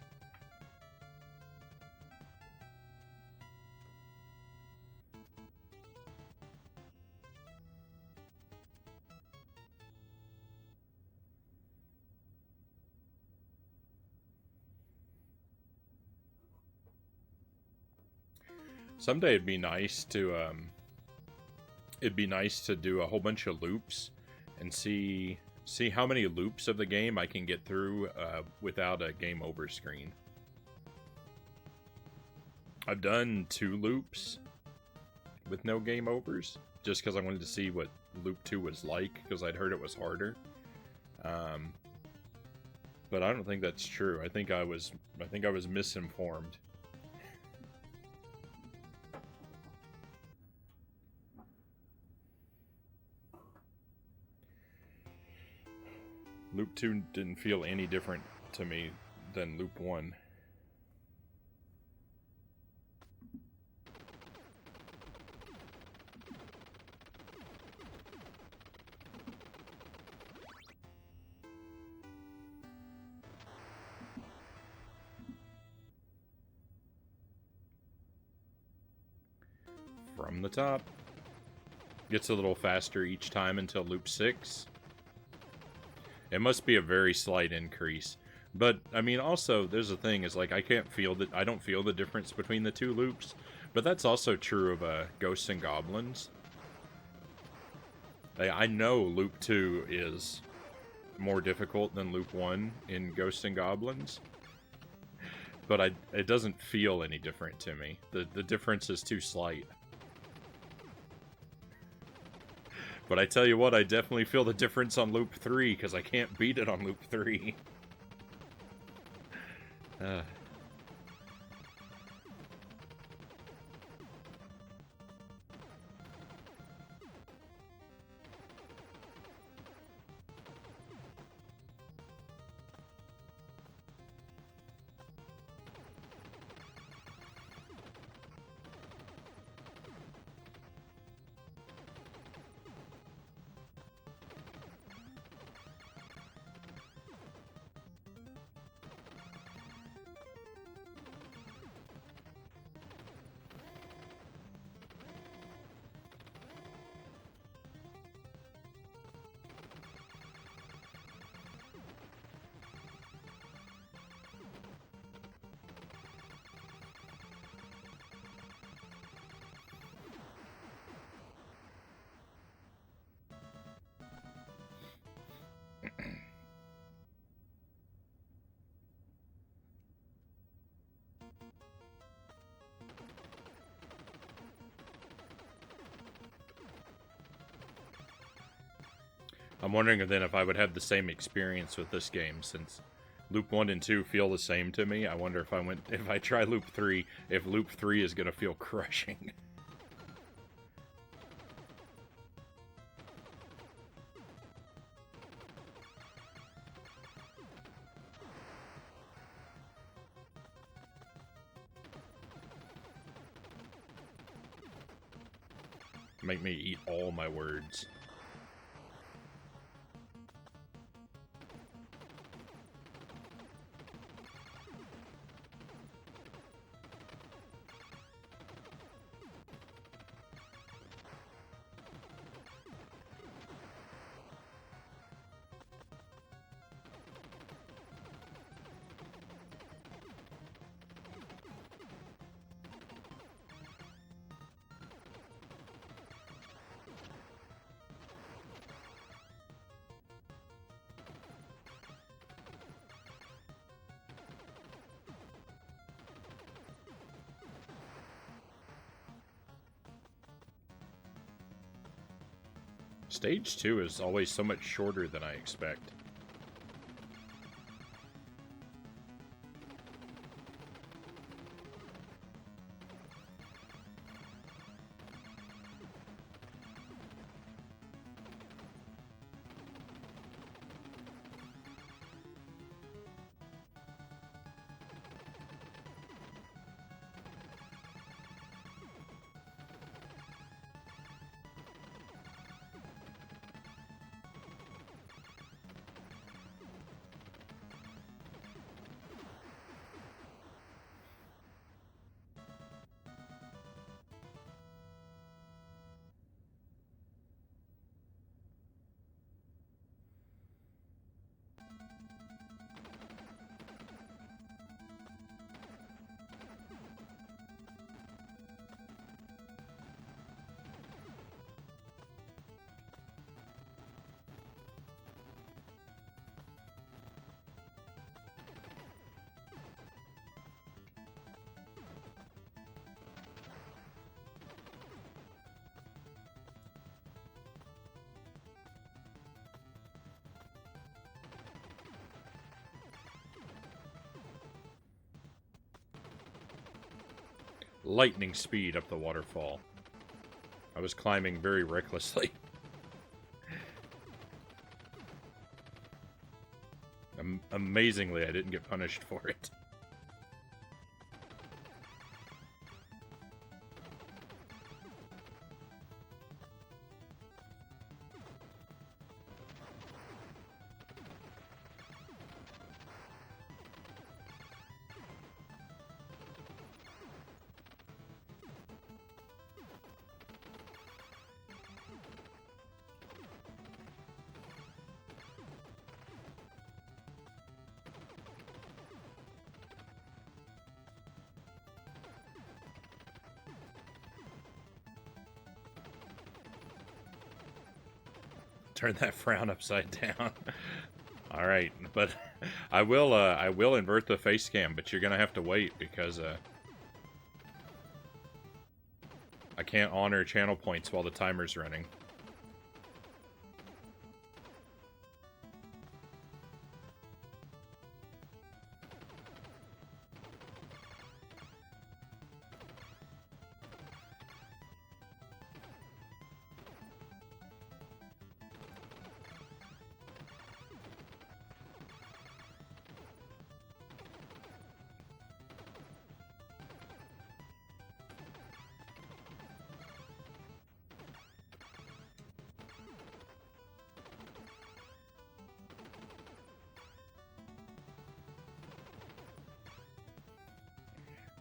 Someday it'd be nice to do a whole bunch of loops and see how many loops of the game I can get through without a game over screen. I've done 2 loops with no game overs, just because I wanted to see what loop 2 was like, because I'd heard it was harder. But I don't think that's true. I think I was misinformed. Loop 2 didn't feel any different to me than Loop 1. From the top. Gets a little faster each time until Loop 6. It must be a very slight increase. But, I mean, also, there's a thing, is like, I don't feel the difference between the 2 loops. But that's also true of Ghosts and Goblins. I know Loop 2 is more difficult than Loop 1 in Ghosts and Goblins. But it doesn't feel any different to me. The difference is too slight. But I tell you what, I definitely feel the difference on Loop 3, because I can't beat it on Loop 3. I'm wondering then if I would have the same experience with this game, since Loop 1 and 2 feel the same to me. I wonder if I try Loop 3, if Loop 3 is going to feel crushing. Make me eat all my words. Stage 2 is always so much shorter than I expect. Lightning speed up the waterfall. I was climbing very recklessly. Amazingly, I didn't get punished for it. Turn that frown upside down. All right, but I will invert the face cam, but you're gonna have to wait because I can't honor channel points while the timer's running.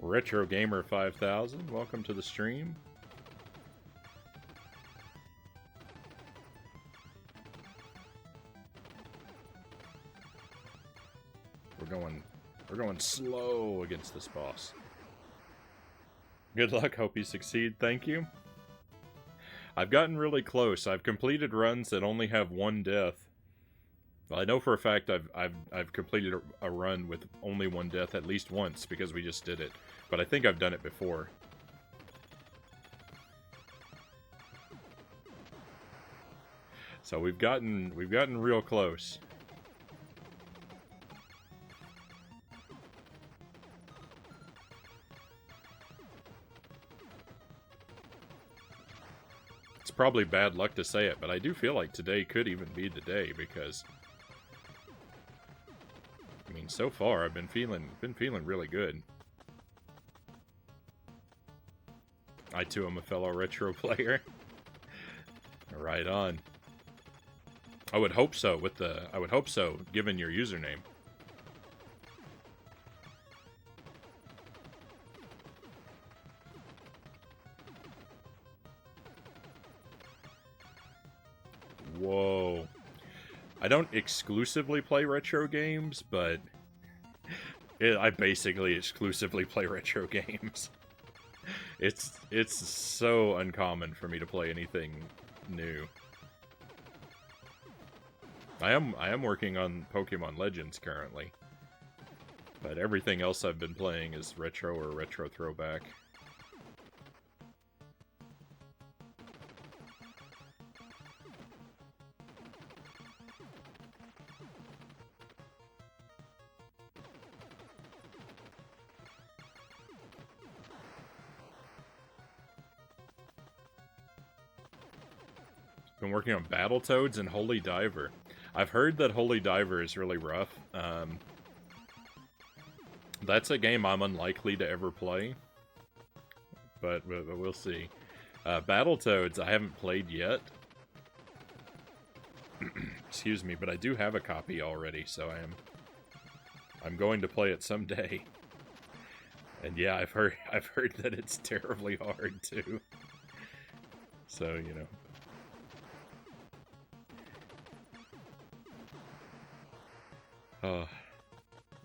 Retro Gamer 5000, welcome to the stream. We're going slow against this boss. Good luck, hope you succeed. Thank you. I've gotten really close. I've completed runs that only have one death. Well, I know for a fact I've completed a run with only one death at least once because we just did it. But I think I've done it before. So we've gotten real close. It's probably bad luck to say it, but I do feel like today could even be the day because I mean, so far I've been feeling really good. I too am a fellow retro player. Right on. I would hope so with the... I would hope so, given your username. Whoa. I don't exclusively play retro games, but I basically exclusively play retro games. It's so uncommon for me to play anything new. I am working on Pokemon Legends currently, but everything else I've been playing is retro or retro throwback. Been working on Battletoads and Holy Diver. I've heard that Holy Diver is really rough. That's a game I'm unlikely to ever play, but we'll see. Battletoads I haven't played yet. Excuse me, but I do have a copy already, so I'm going to play it someday. And yeah, I've heard that it's terribly hard too. So, you know.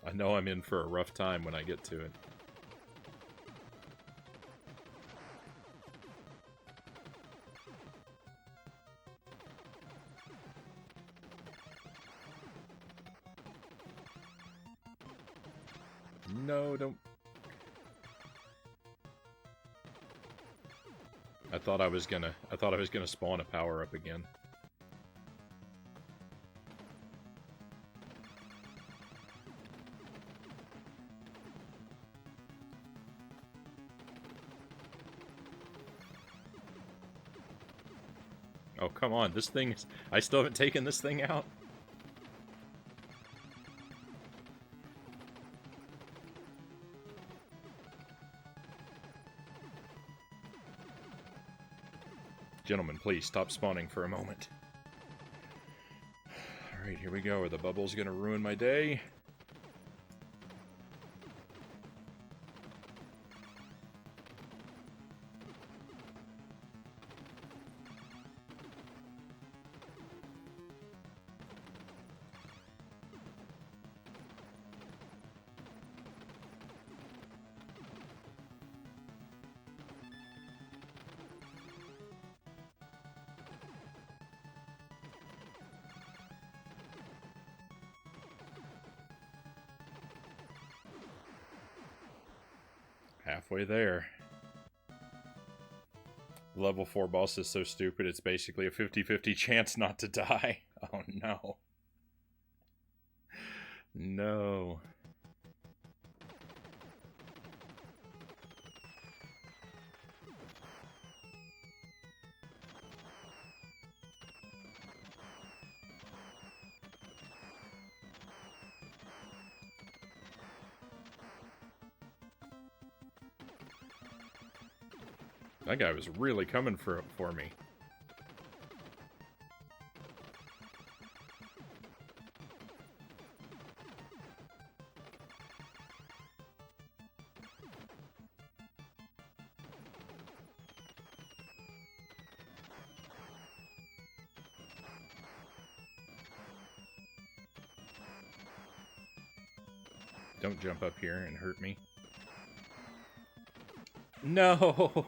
I know I'm in for a rough time when I get to it. No, don't. I thought I was gonna spawn a power up again. Oh, come on. This thing is... I still haven't taken this thing out. Gentlemen, please stop spawning for a moment. Alright, here we go. Are the bubbles gonna ruin my day? Halfway there. Level 4 boss is so stupid, it's basically a 50-50 chance not to die. Oh no. No. That guy was really coming for me. Don't jump up here and hurt me. No!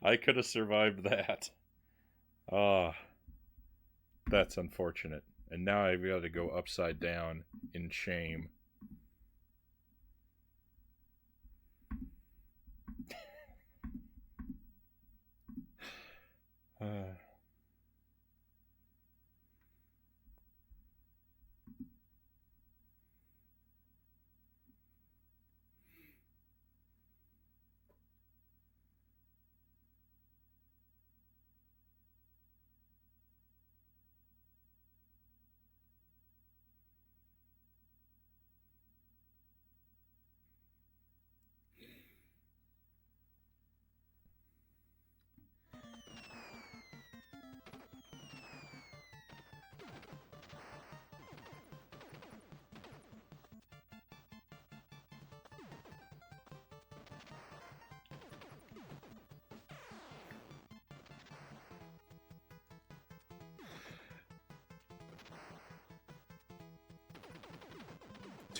I could have survived that. That's unfortunate. And now I've got to go upside down in shame.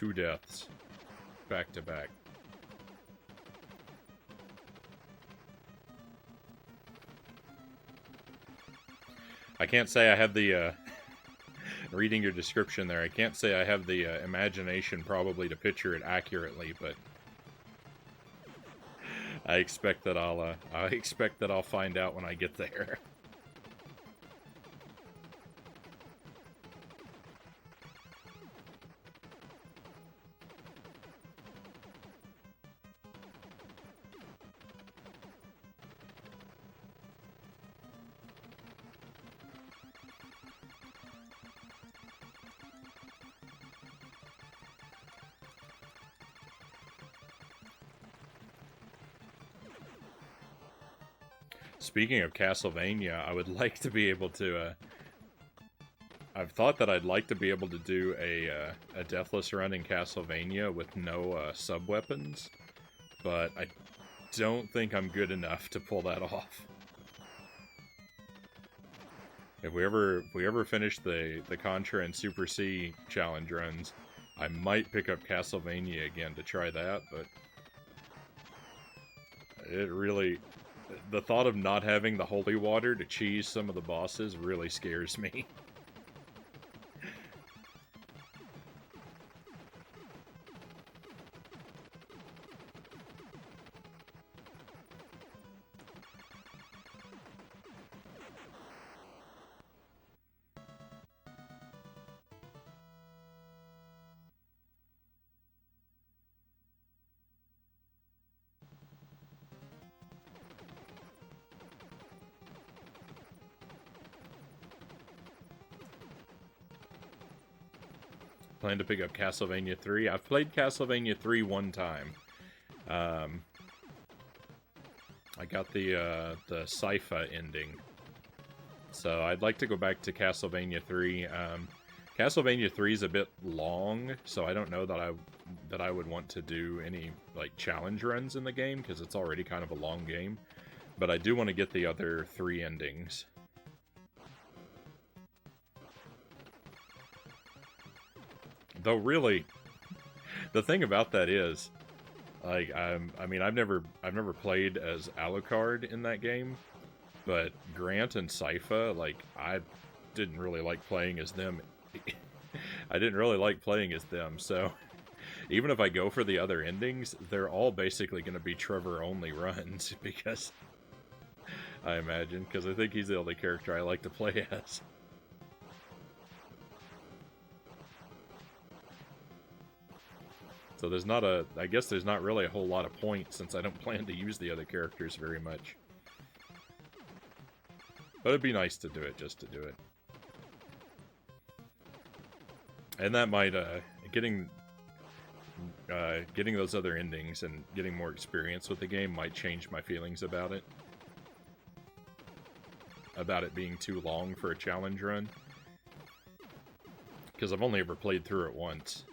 2 deaths. Back to back. I can't say I have the, reading your description there, I can't say I have the imagination probably to picture it accurately, but I expect that I'll find out when I get there. Speaking of Castlevania, I would like to be able to, I've thought that I'd like to be able to do a deathless run in Castlevania with no sub-weapons, but I don't think I'm good enough to pull that off. If we ever finish the Contra and Super C challenge runs, I might pick up Castlevania again to try that, but it really... The thought of not having the holy water to cheese some of the bosses really scares me. Plan to pick up Castlevania 3. I've played Castlevania 3 one time. I got the Sypha ending. So I'd like to go back to Castlevania 3. Castlevania 3 is a bit long, so I don't know that I would want to do any like challenge runs in the game, because it's already kind of a long game. But I do want to get the other 3 endings. Though really, the thing about that is, like, I mean, I've never played as Alucard in that game, but Grant and Sypha, like, I didn't really like playing as them. I didn't really like playing as them, so even if I go for the other endings, they're all basically going to be Trevor-only runs, because, I imagine, because I think he's the only character I like to play as. So there's not I guess there's not really a whole lot of point, since I don't plan to use the other characters very much. But it'd be nice to do it, just to do it. And that might, getting those other endings and getting more experience with the game might change my feelings about it. About it being too long for a challenge run. Because I've only ever played through it once.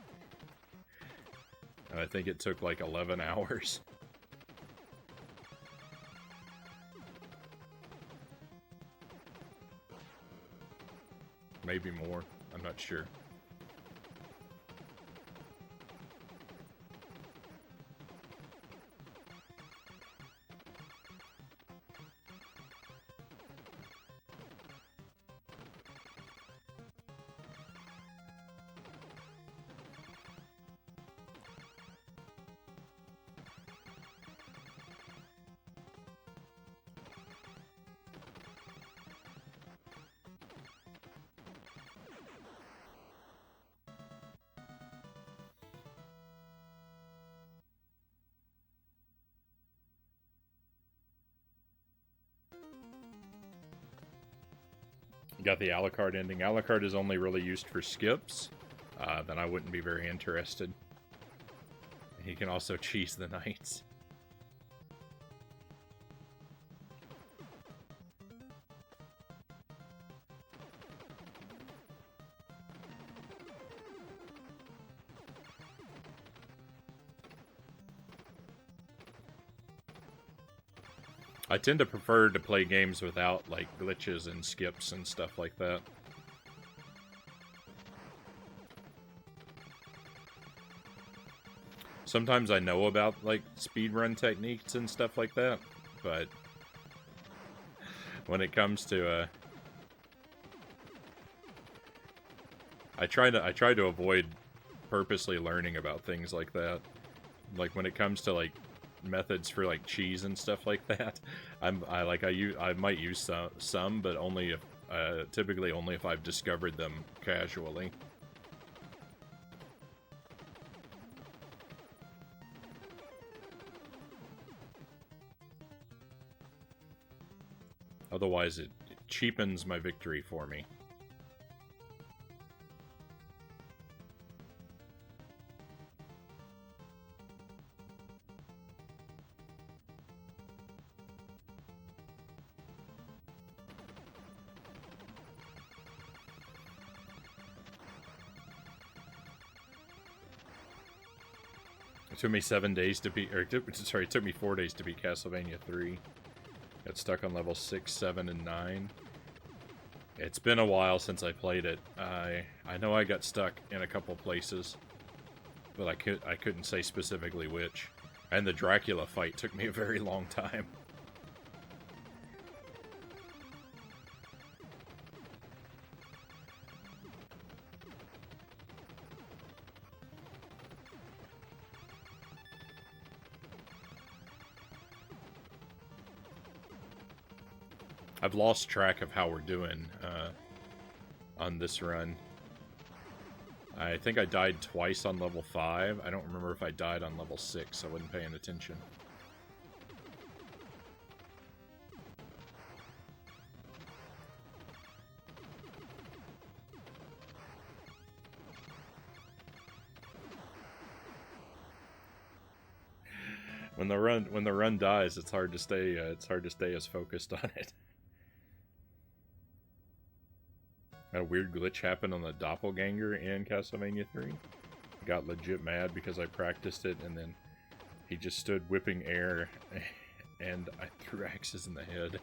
And I think it took like 11 hours. Maybe more. I'm not sure. Got the Alucard ending. Alucard is only really used for skips. Then I wouldn't be very interested. He can also cheese the knights. I tend to prefer to play games without, like, glitches and skips and stuff like that. Sometimes I know about, like, speedrun techniques and stuff like that, but when it comes to, I try to avoid purposely learning about things like that. Like, when it comes to, like, methods for, like, cheese and stuff like that, I might use some, but only if, typically only if I've discovered them casually. Otherwise, it cheapens my victory for me. It took me 7 days to beat, sorry, it took me 4 days to beat Castlevania 3. Got stuck on level 6, 7, and 9. It's been a while since I played it. I know I got stuck in a couple places, but I couldn't say specifically which. And the Dracula fight took me a very long time. I've lost track of how we're doing on this run. I think I died twice on level 5. I don't remember if I died on level 6. I wasn't paying attention. When the run dies, it's hard to stay as focused on it. A weird glitch happened on the doppelganger in Castlevania 3. I got legit mad because I practiced it, and then he just stood whipping air, and I threw axes in the head.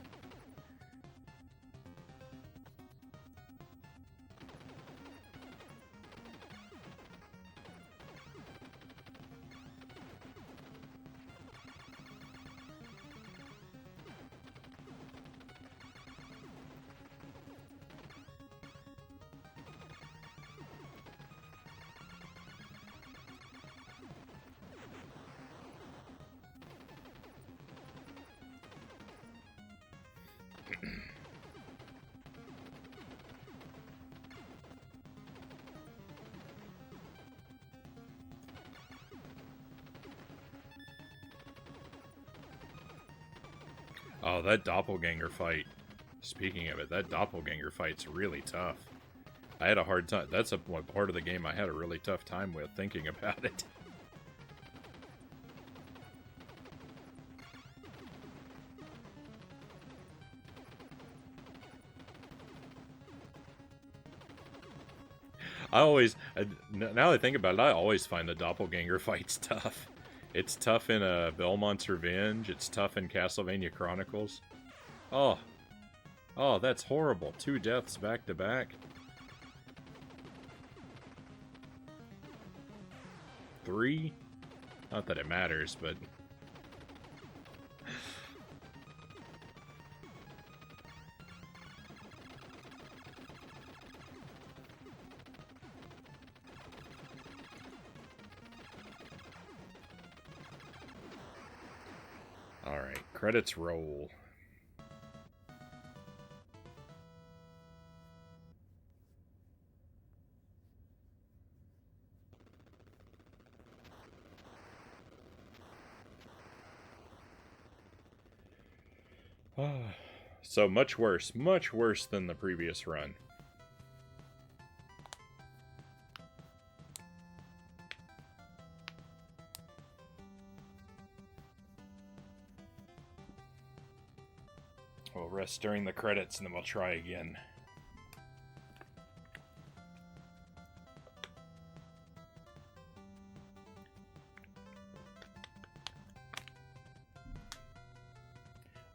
Oh, that doppelganger fight. Speaking of it, that doppelganger fight's really tough. I had a hard time. That's one part of the game I had a really tough time with thinking about it. Now that I think about it, I always find the doppelganger fights tough. It's tough in Belmont's Revenge. It's tough in Castlevania Chronicles. Oh, that's horrible. 2 deaths back to back. 3? Not that it matters, but... Alright, credits roll. So much worse than the previous run. We'll rest during the credits and then we'll try again.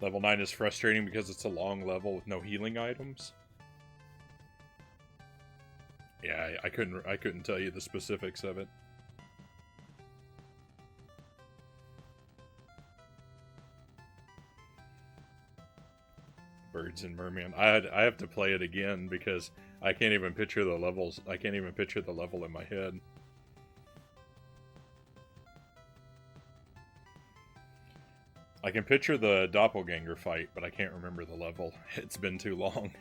Level 9 is frustrating because it's a long level with no healing items. Yeah, I couldn't tell you the specifics of it. Birds and Merman. I have to play it again because I can't even picture the levels. I can't even picture the level in my head. I can picture the doppelganger fight, but I can't remember the level. It's been too long.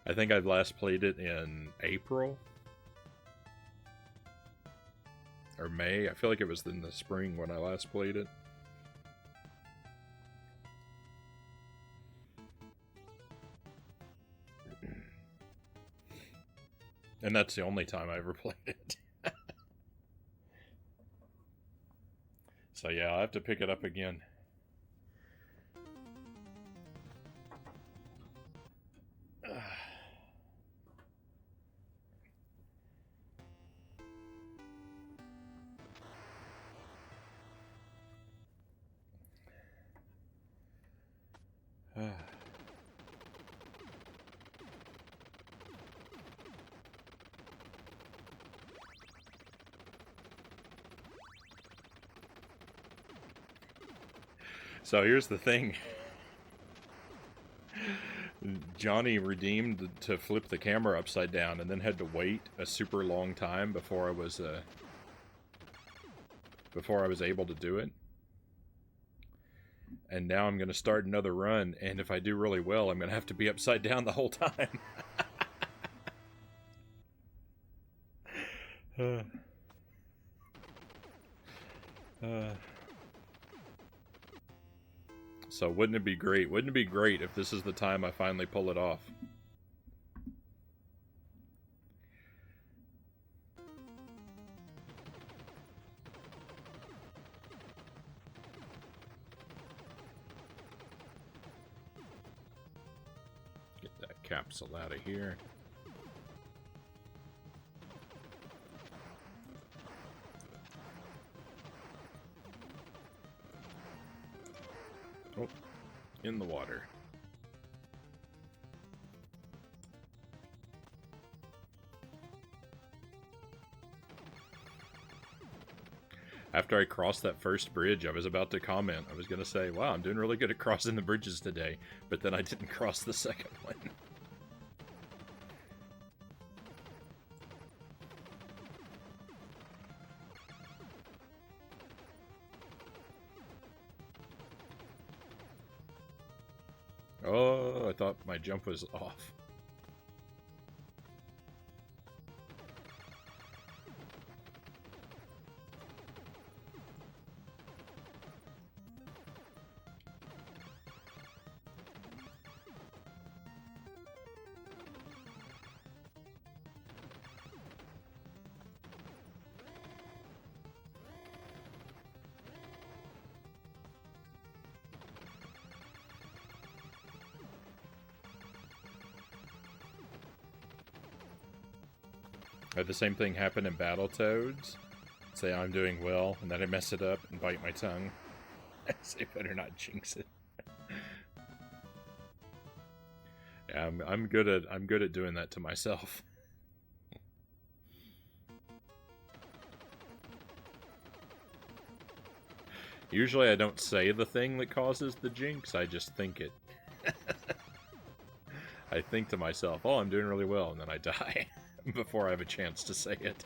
I think I've last played it in April or May. I feel like it was in the spring when I last played it. And that's the only time I ever played it. So yeah, I'll have to pick it up again. So here's the thing. Johnny redeemed to flip the camera upside down and then had to wait a super long time before I was able to do it. And now I'm going to start another run, and if I do really well, I'm going to have to be upside down the whole time. So wouldn't it be great? Wouldn't it be great if this is the time I finally pull it off? Get that capsule out of here. Oh, in the water. After I crossed that first bridge, I was about to comment. I was going to say, wow, I'm doing really good at crossing the bridges today. But then I didn't cross the second one. Oh, I thought my jump was off. Had the same thing happen in Battletoads. Say I'm doing well, and then I mess it up and bite my tongue. I say better not jinx it. Yeah, I'm good at doing that to myself. Usually I don't say the thing that causes the jinx, I just think it. I think to myself, oh, I'm doing really well, and then I die before I have a chance to say it.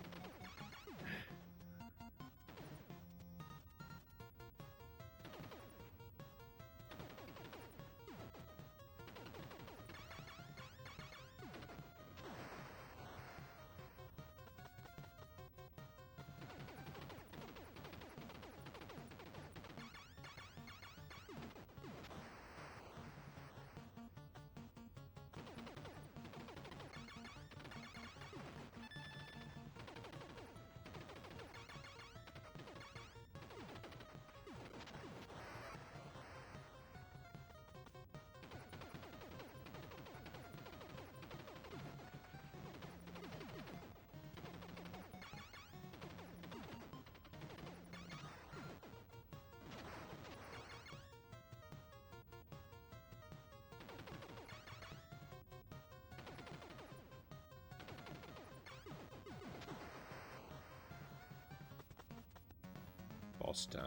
Boss time.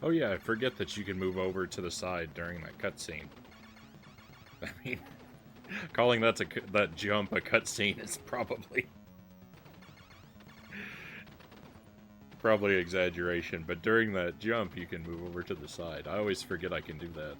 Oh yeah, I forget that you can move over to the side during that cutscene. I mean, calling that that jump a cutscene is probably exaggeration, but during that jump you can move over to the side. I always forget I can do that.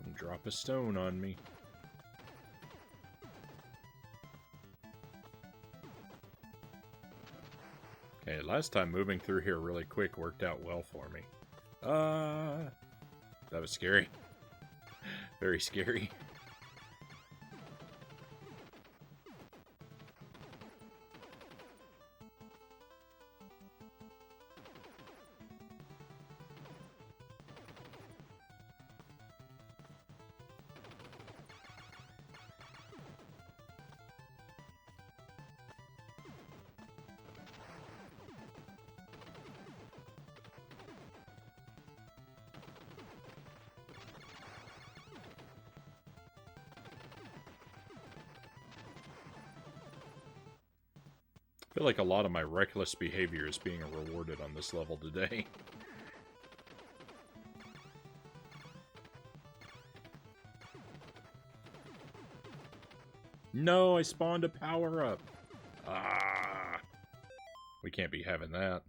Don't drop a stone on me. Okay, last time moving through here really quick worked out well for me. That was scary. Very scary. I feel like a lot of my reckless behavior is being rewarded on this level today. No, I spawned a power-up. Ah! We can't be having that.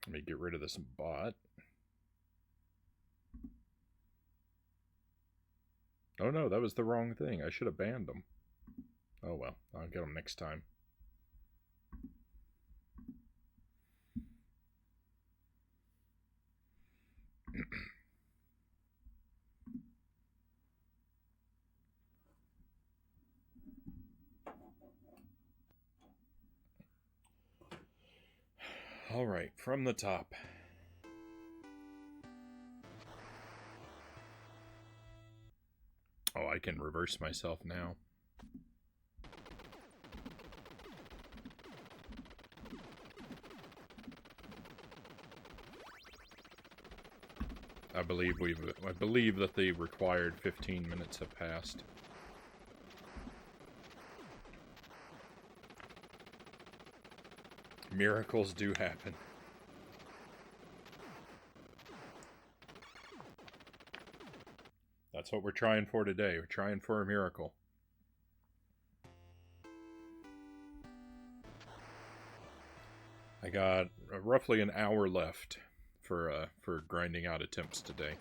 Let me get rid of this bot. Oh no, that was the wrong thing. I should have banned them. Oh well, I'll get them next time. Alright, from the top. Oh, I can reverse myself now. I believe that the required 15 minutes have passed. Miracles do happen. That's what we're trying for today. We're trying for a miracle. I got roughly an hour left for grinding out attempts today.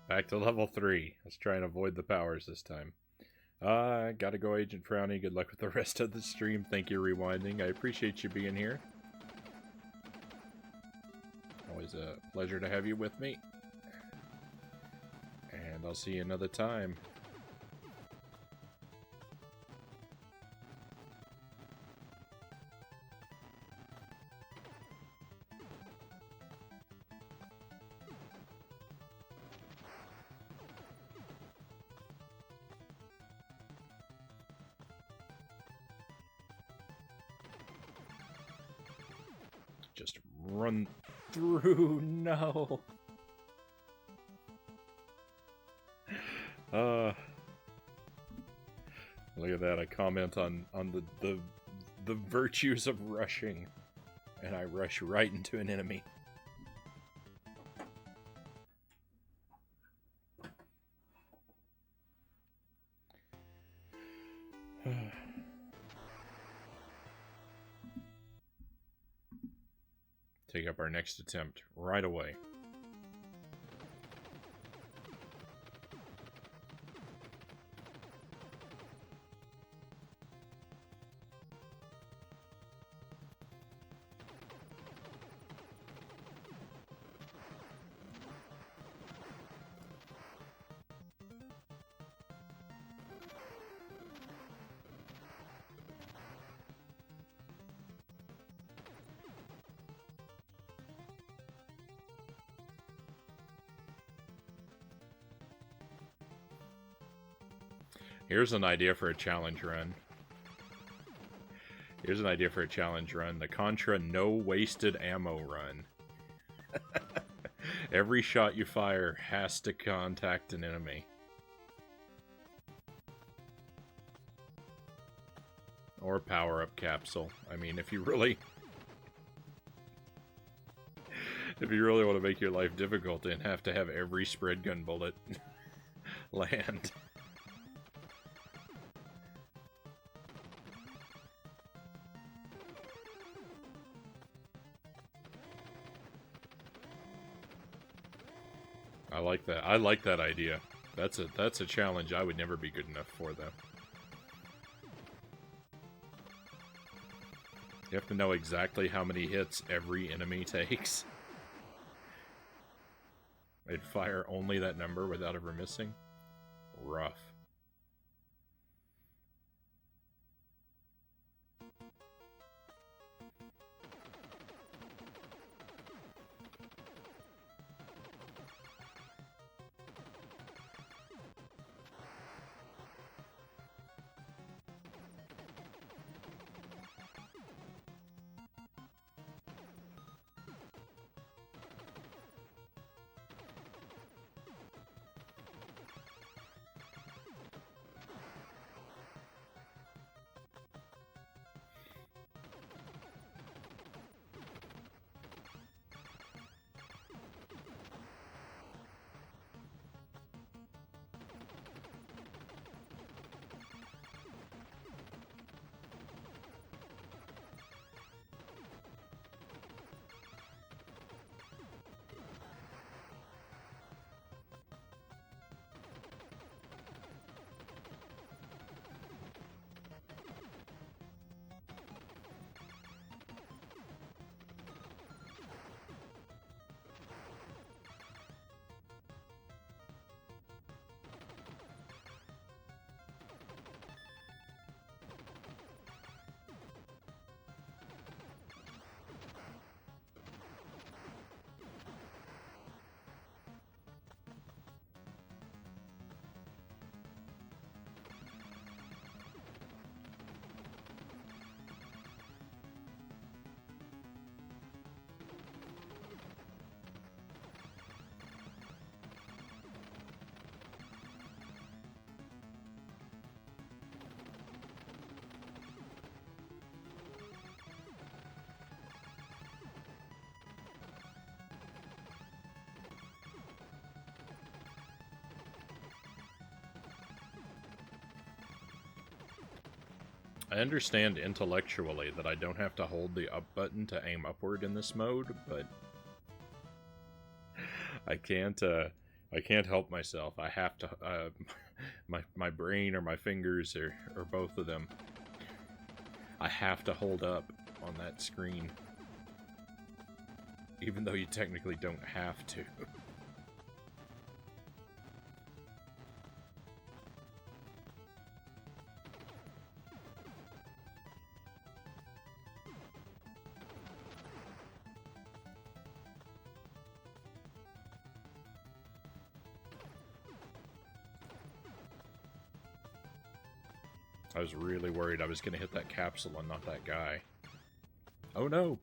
Back to level 3. Let's try and avoid the powers this time. Gotta go, Agent Frownie. Good luck with the rest of the stream. Thank you, Rewinding. I appreciate you being here. Always a pleasure to have you with me. And I'll see you another time. Just run through. No. Look at that. I comment on the virtues of rushing, and I rush right into an enemy. Take up our next attempt right away. Here's an idea for a challenge run. Here's an idea for a challenge run. The Contra no wasted ammo run. Every shot you fire has to contact an enemy. Or power-up capsule. I mean, if you really... if you really want to make your life difficult and have to have every spread gun bullet land. I like that. I like that idea. That's a challenge I would never be good enough for, though. You have to know exactly how many hits every enemy takes. They'd fire only that number without ever missing. Rough. I understand intellectually that I don't have to hold the up button to aim upward in this mode, but I can't I can't help myself. I have to, my brain or my fingers or both of them, I have to hold up on that screen. Even though you technically don't have to. I was really worried I was going to hit that capsule and not that guy. Oh no!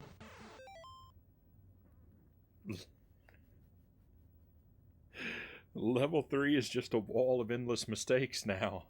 Level 3 is just a wall of endless mistakes now.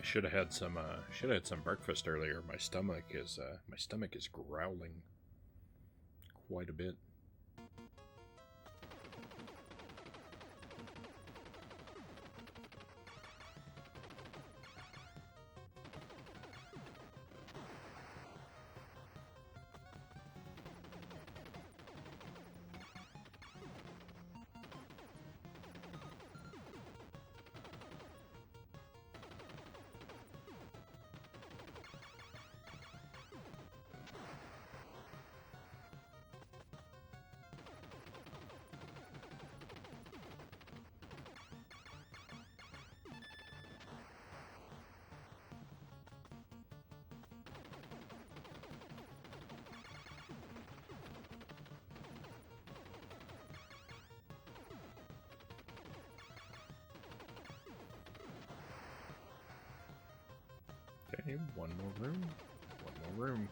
Should have had some breakfast earlier. My stomach is growling quite a bit. Okay, one more room. One more room.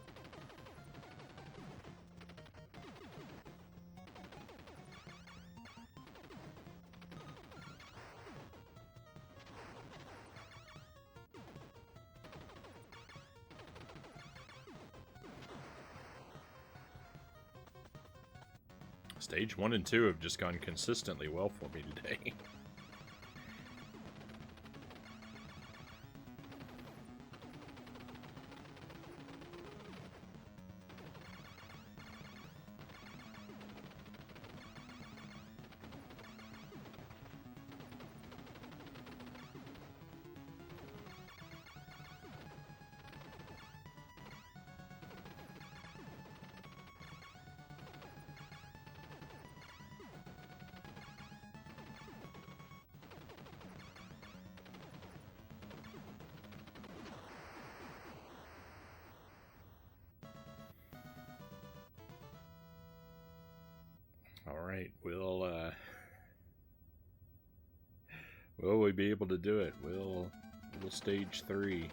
Stage 1 and 2 have just gone consistently well for me today. Alright, will we be able to do it? Will Little stage 3.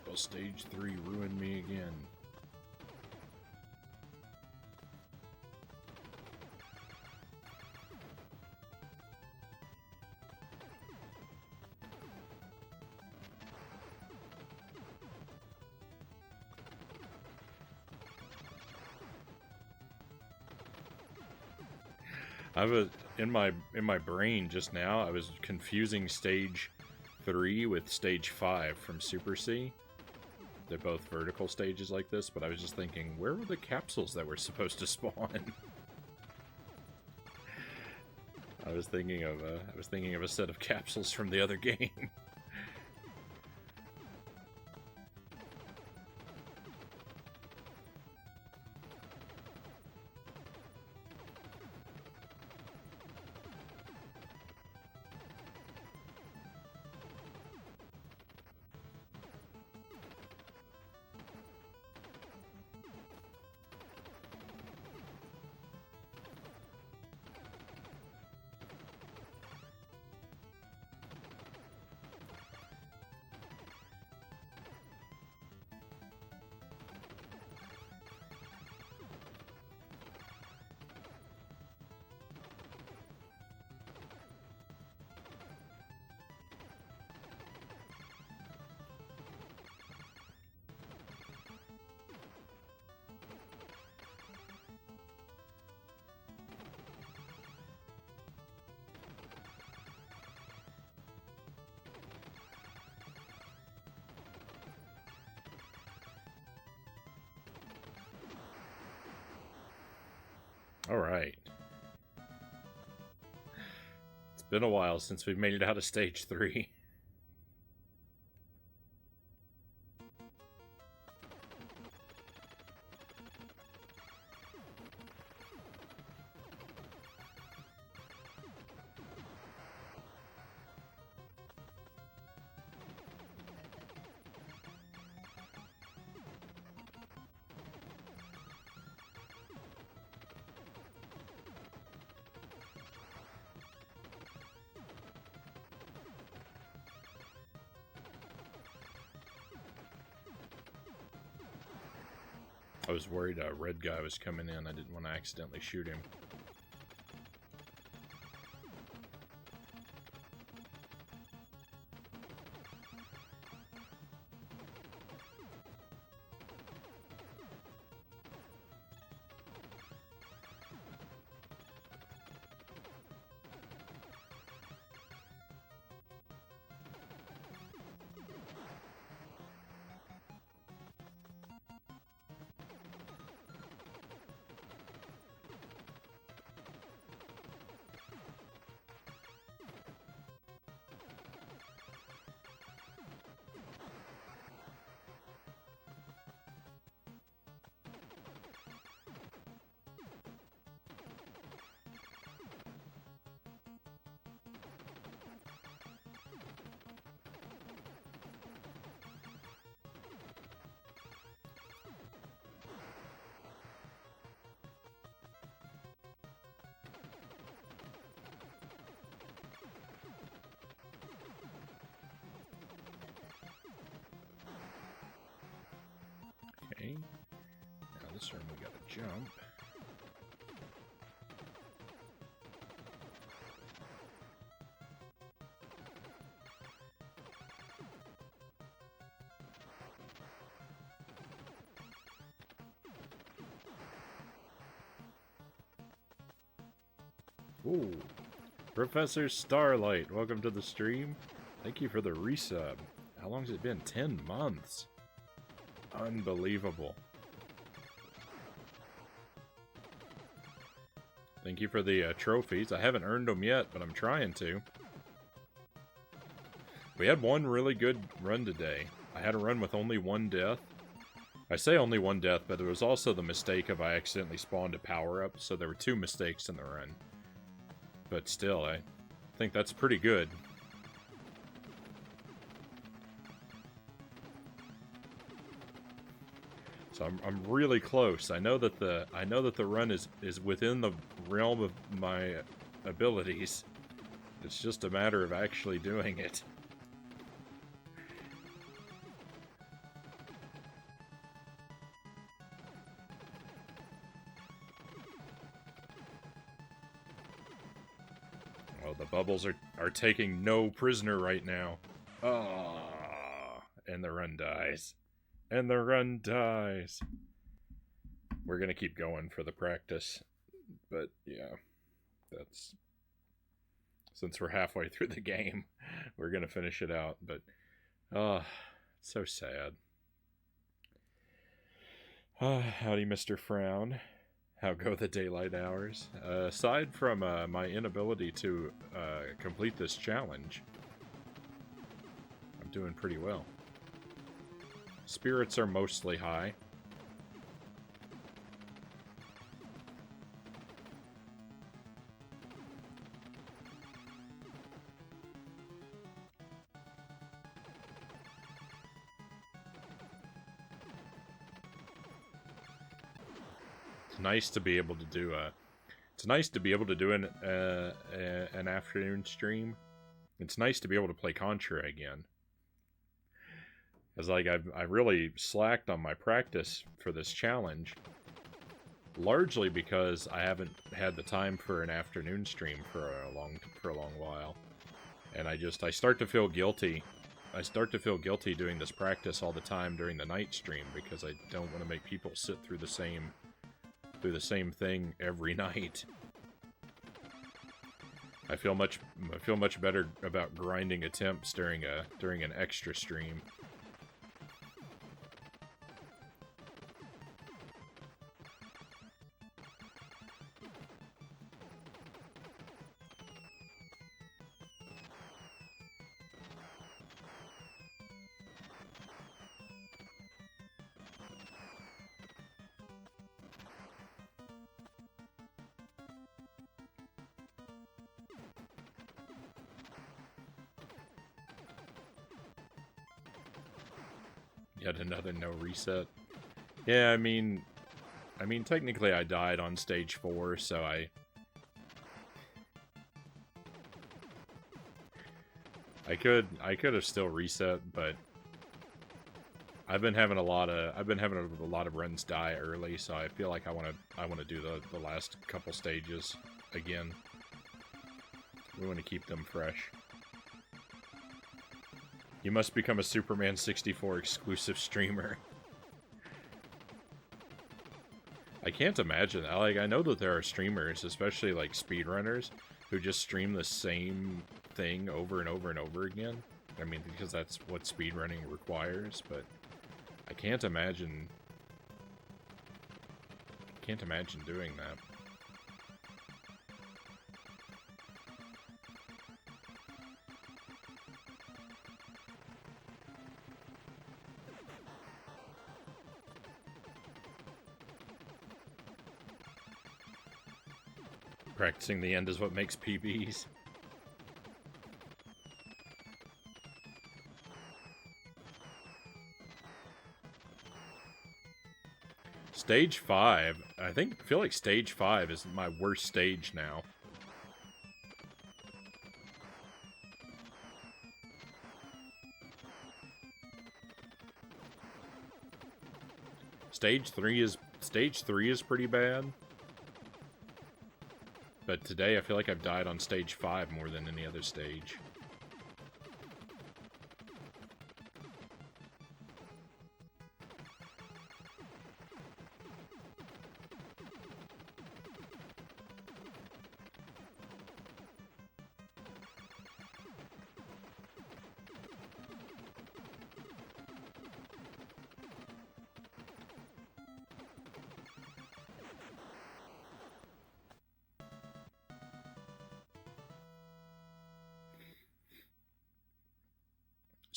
Well, stage 3 ruined me again. I was in my brain just now. I was confusing stage 3 with stage 5 from Super C. They're both vertical stages like this, but I was just thinking, where were the capsules that were supposed to spawn? I was thinking of a set of capsules from the other game. Alright. It's been a while since we've made it out of stage 3. I was worried a red guy was coming in. I didn't want to accidentally shoot him. Okay. Now this room we gotta jump. Ooh. Professor Starlight, welcome to the stream. Thank you for the resub. How long has it been? 10 months. Unbelievable. Thank you for the trophies. I haven't earned them yet, but I'm trying to. We had one really good run today. I had a run with only one death. I say only one death, but there was also the mistake of I accidentally spawned a power-up, so there were 2 mistakes in the run. But still, I think that's pretty good. So I'm really close. I know that the run is within the realm of my abilities. It's just a matter of actually doing it. Oh, the bubbles are taking no prisoner right now. Oh, and the run dies. And the run dies. We're going to keep going for the practice. But, yeah. That's... Since we're halfway through the game, we're going to finish it out. But, oh, it's so sad. Howdy, Mr. Frown. How go the daylight hours? Aside from my inability to complete this challenge, I'm doing pretty well. Spirits are mostly high. It's nice to be able to do an afternoon stream. It's nice to be able to play Contra again. Because, like, I really slacked on my practice for this challenge, largely because I haven't had the time for an afternoon stream for a long while, and I start to feel guilty. I start to feel guilty doing this practice all the time during the night stream because I don't want to make people sit through the same thing every night. I feel much better about grinding attempts during an extra stream. Yet another no reset. Yeah, I mean, technically I died on stage 4, so I could have still reset, but I've been having a lot of runs die early, so I feel like I want to do the last couple stages again. We want to keep them fresh. You must become a Superman 64 exclusive streamer. I can't imagine that. Like, I know that there are streamers, especially like speedrunners, who just stream the same thing over and over and over again. I mean, because that's what speedrunning requires, but I can't imagine doing that. Practicing the end is what makes PBs. Stage 5. I feel like stage 5 is my worst stage now. Stage 3 is pretty bad. But today I feel like I've died on stage 5 more than any other stage.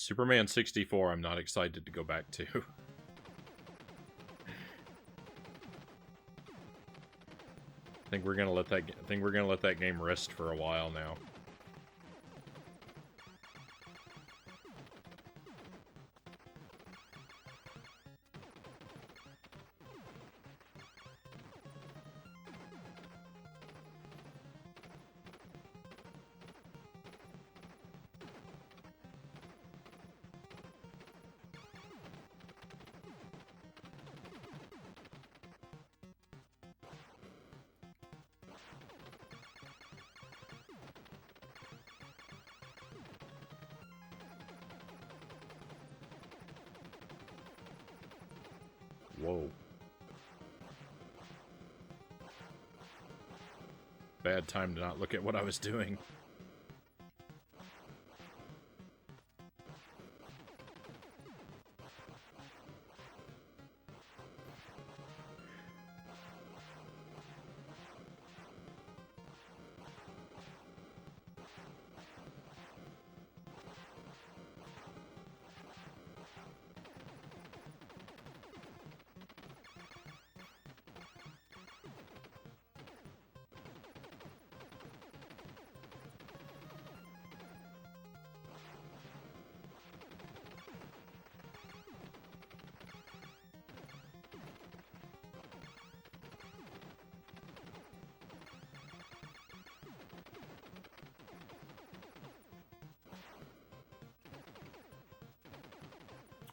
Superman 64, I'm not excited to go back to. I think we're gonna let that game rest for a while now. Whoa. Bad time to not look at what I was doing.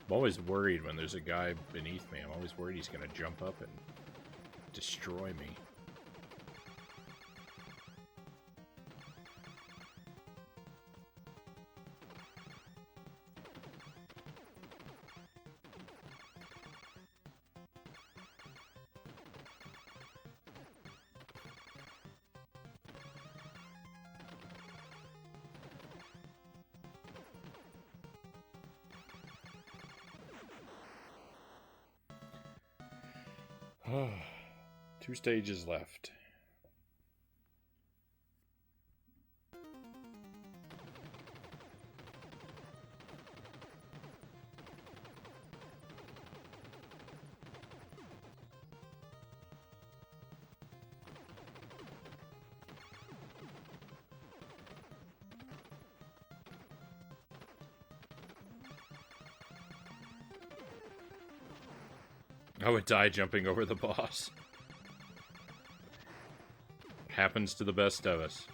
I'm always worried when there's a guy beneath me. I'm always worried he's going to jump up and destroy me. Two stages left. I would die jumping over the boss. Happens to the best of us.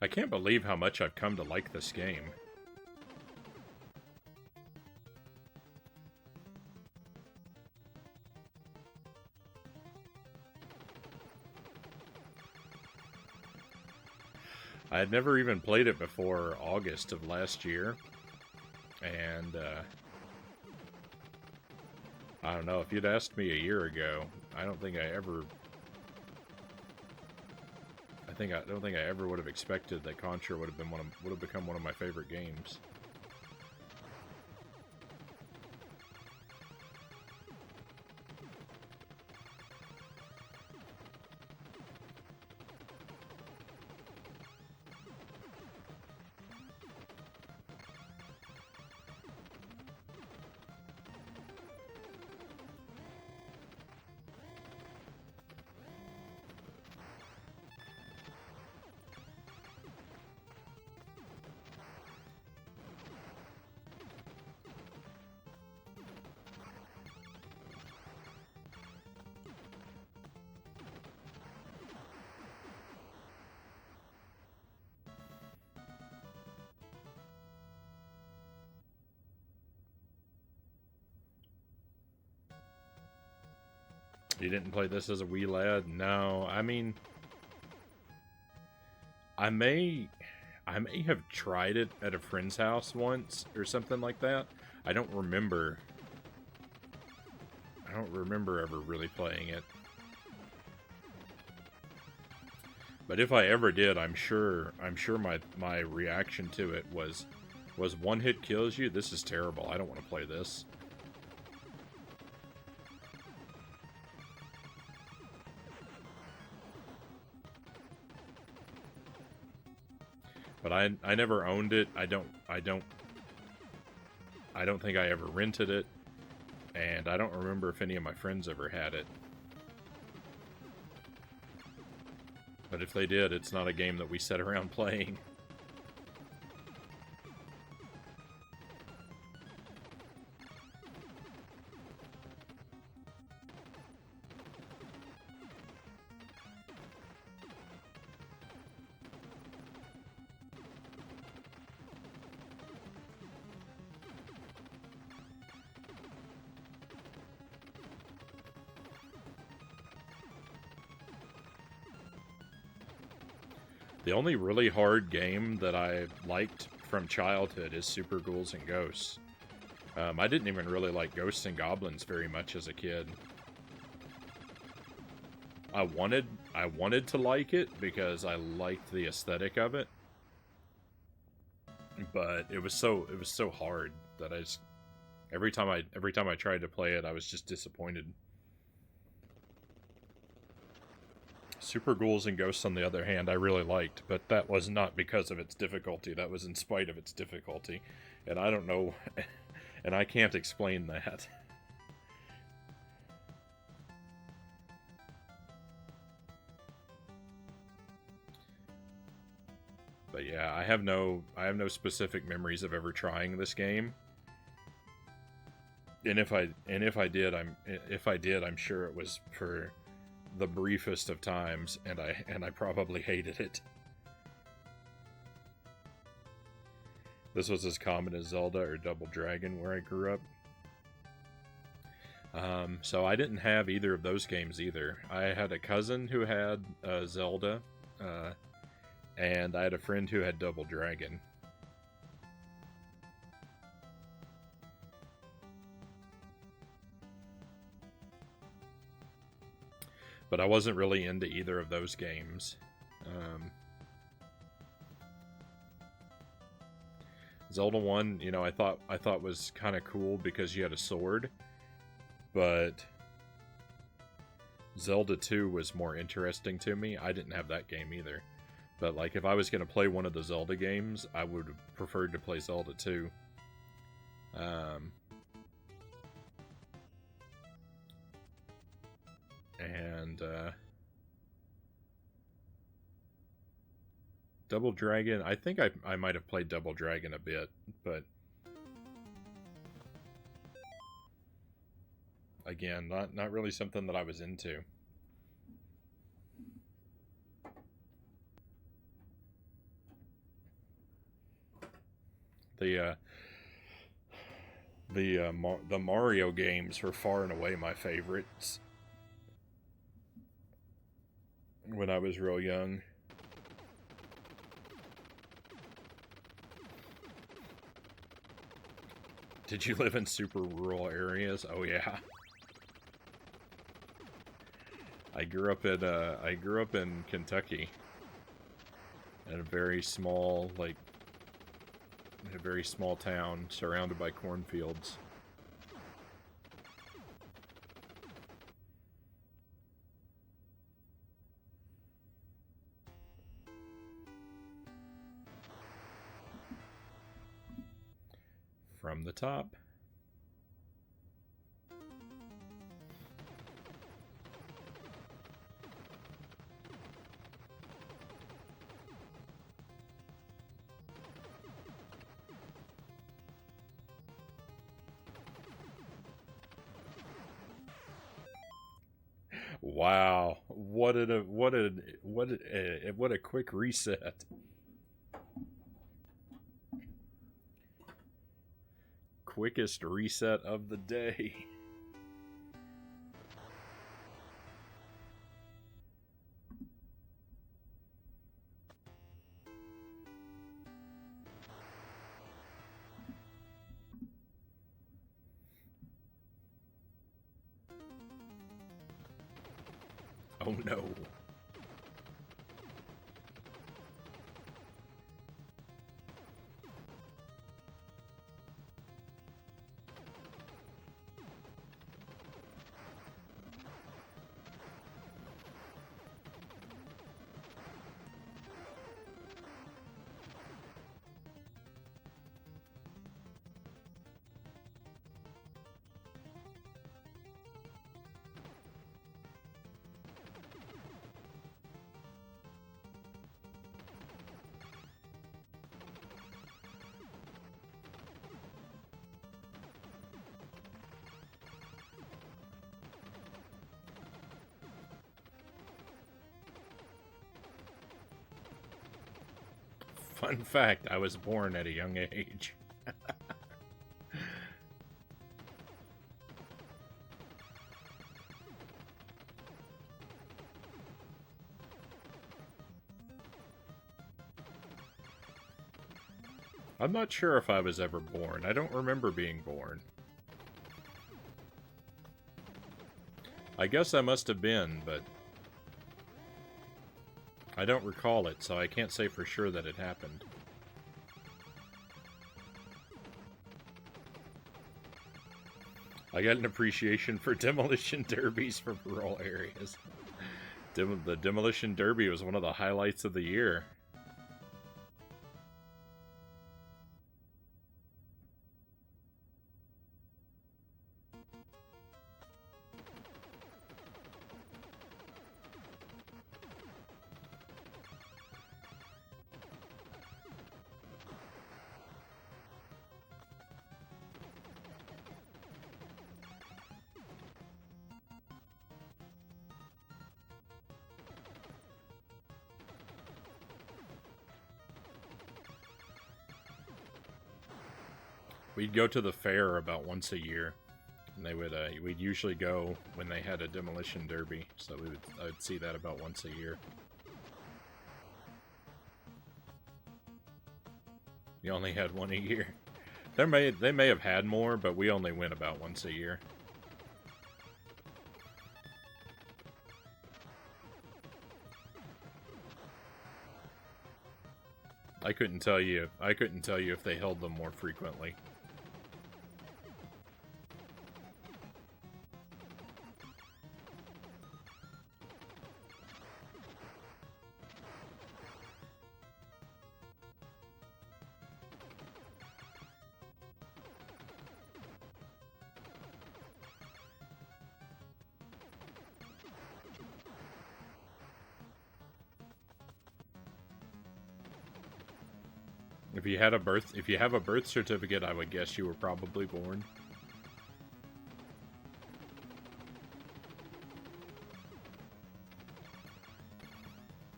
I can't believe how much I've come to like this game. I had never even played it before August of last year, and I don't know, if you'd asked me a year ago, I don't think I ever would have expected that Contra would have become one of my favorite games. You didn't play this as a wee lad? No, I mean, I may have tried it at a friend's house once or something like that. I don't remember. I don't remember ever really playing it. But if I ever did, I'm sure my reaction to it was one hit kills you? This is terrible. I don't want to play this. But I never owned it. I don't think I ever rented it, and I don't remember if any of my friends ever had it. But if they did, it's not a game that we sat around playing. The only really hard game that I liked from childhood is Super Ghouls and Ghosts. I didn't even really like Ghosts and Goblins very much as a kid. I wanted to like it because I liked the aesthetic of it, but it was so hard that I just every time I tried to play it, I was just disappointed. Super Ghouls and Ghosts, on the other hand, I really liked, but that was not because of its difficulty. That was in spite of its difficulty. And I don't know, and I can't explain that. But yeah, I have no specific memories of ever trying this game. And if I did, I'm sure it was for the briefest of times, and I probably hated it. This was as common as Zelda or Double Dragon where I grew up. So I didn't have either of those games either. I had a cousin who had Zelda, and I had a friend who had Double Dragon. But I wasn't really into either of those games. Zelda 1, you know, I thought was kind of cool because you had a sword, but Zelda 2 was more interesting to me. I didn't have that game either. But like if I was going to play one of the Zelda games, I would have preferred to play Zelda 2. And Double Dragon, I think I might have played Double Dragon a bit, but again, not really something that I was into. The Mario games were far and away my favorites when I was real young. Did you live in super rural areas? Oh yeah. I grew up in Kentucky, in a very small town surrounded by cornfields. From the top. Wow, what a quick reset. Quickest reset of the day. Oh no. Fun fact, I was born at a young age. I'm not sure if I was ever born. I don't remember being born. I guess I must have been, but I don't recall it, so I can't say for sure that it happened. I got an appreciation for demolition derbies from rural areas. The demolition derby was one of the highlights of the year. We'd go to the fair about once a year, and they would we'd usually go when they had a demolition derby, so I would see that about once a year. You only had one a year. They may have had more, but we only went about once a year. I couldn't tell you if they held them more frequently. If you have a birth certificate, I would guess you were probably born.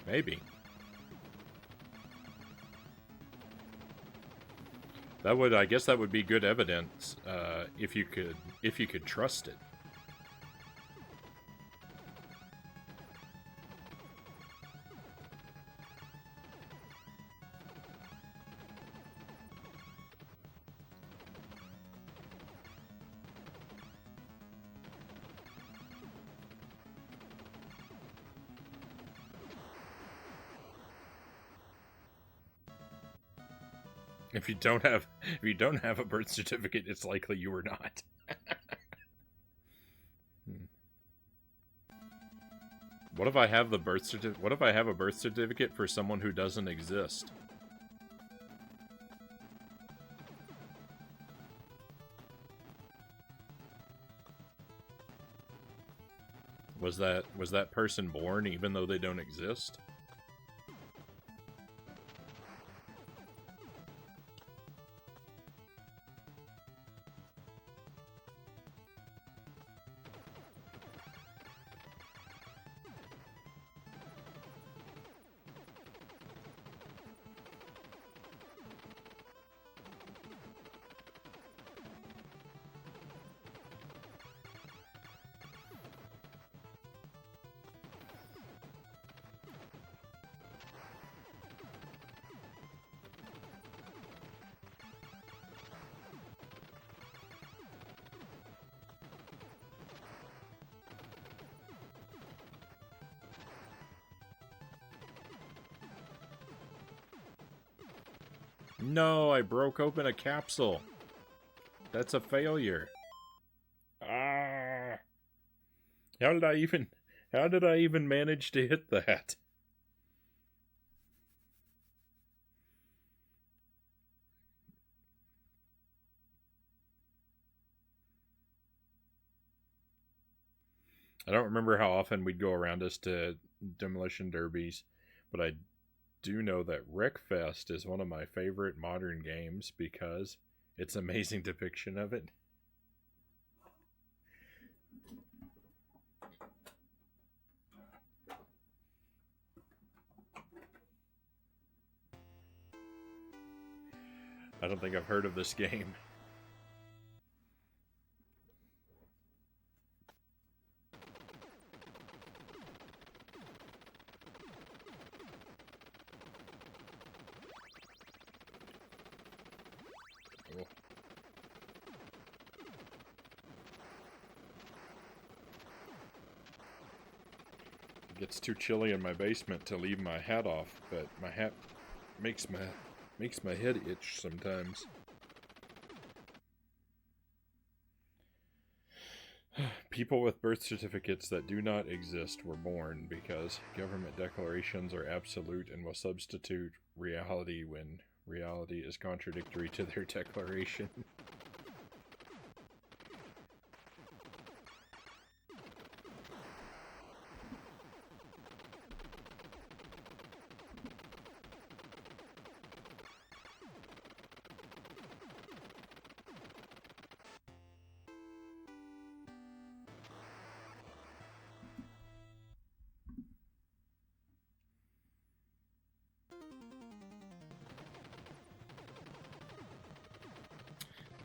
Maybe. I guess that would be good evidence, if you could trust it. If you don't have a birth certificate, it's likely you were not. What if I have a birth certificate for someone who doesn't exist? Was that person born even though they don't exist? No, I broke open a capsule. That's a failure. Ah! How did I even manage to hit that? I don't remember how often we'd go around us to demolition derbies, but I do know that Wreckfest is one of my favorite modern games because it's an amazing depiction of it. I don't think I've heard of this game. Cool. It gets too chilly in my basement to leave my hat off, but my hat makes my head itch sometimes. People with birth certificates that do not exist were born because government declarations are absolute and will substitute reality when reality is contradictory to their declaration.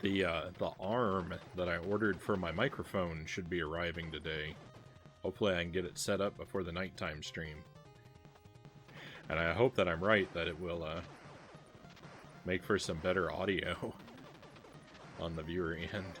The arm that I ordered for my microphone should be arriving today. Hopefully I can get it set up before the nighttime stream. And I hope that I'm right, that it will make for some better audio on the viewer end.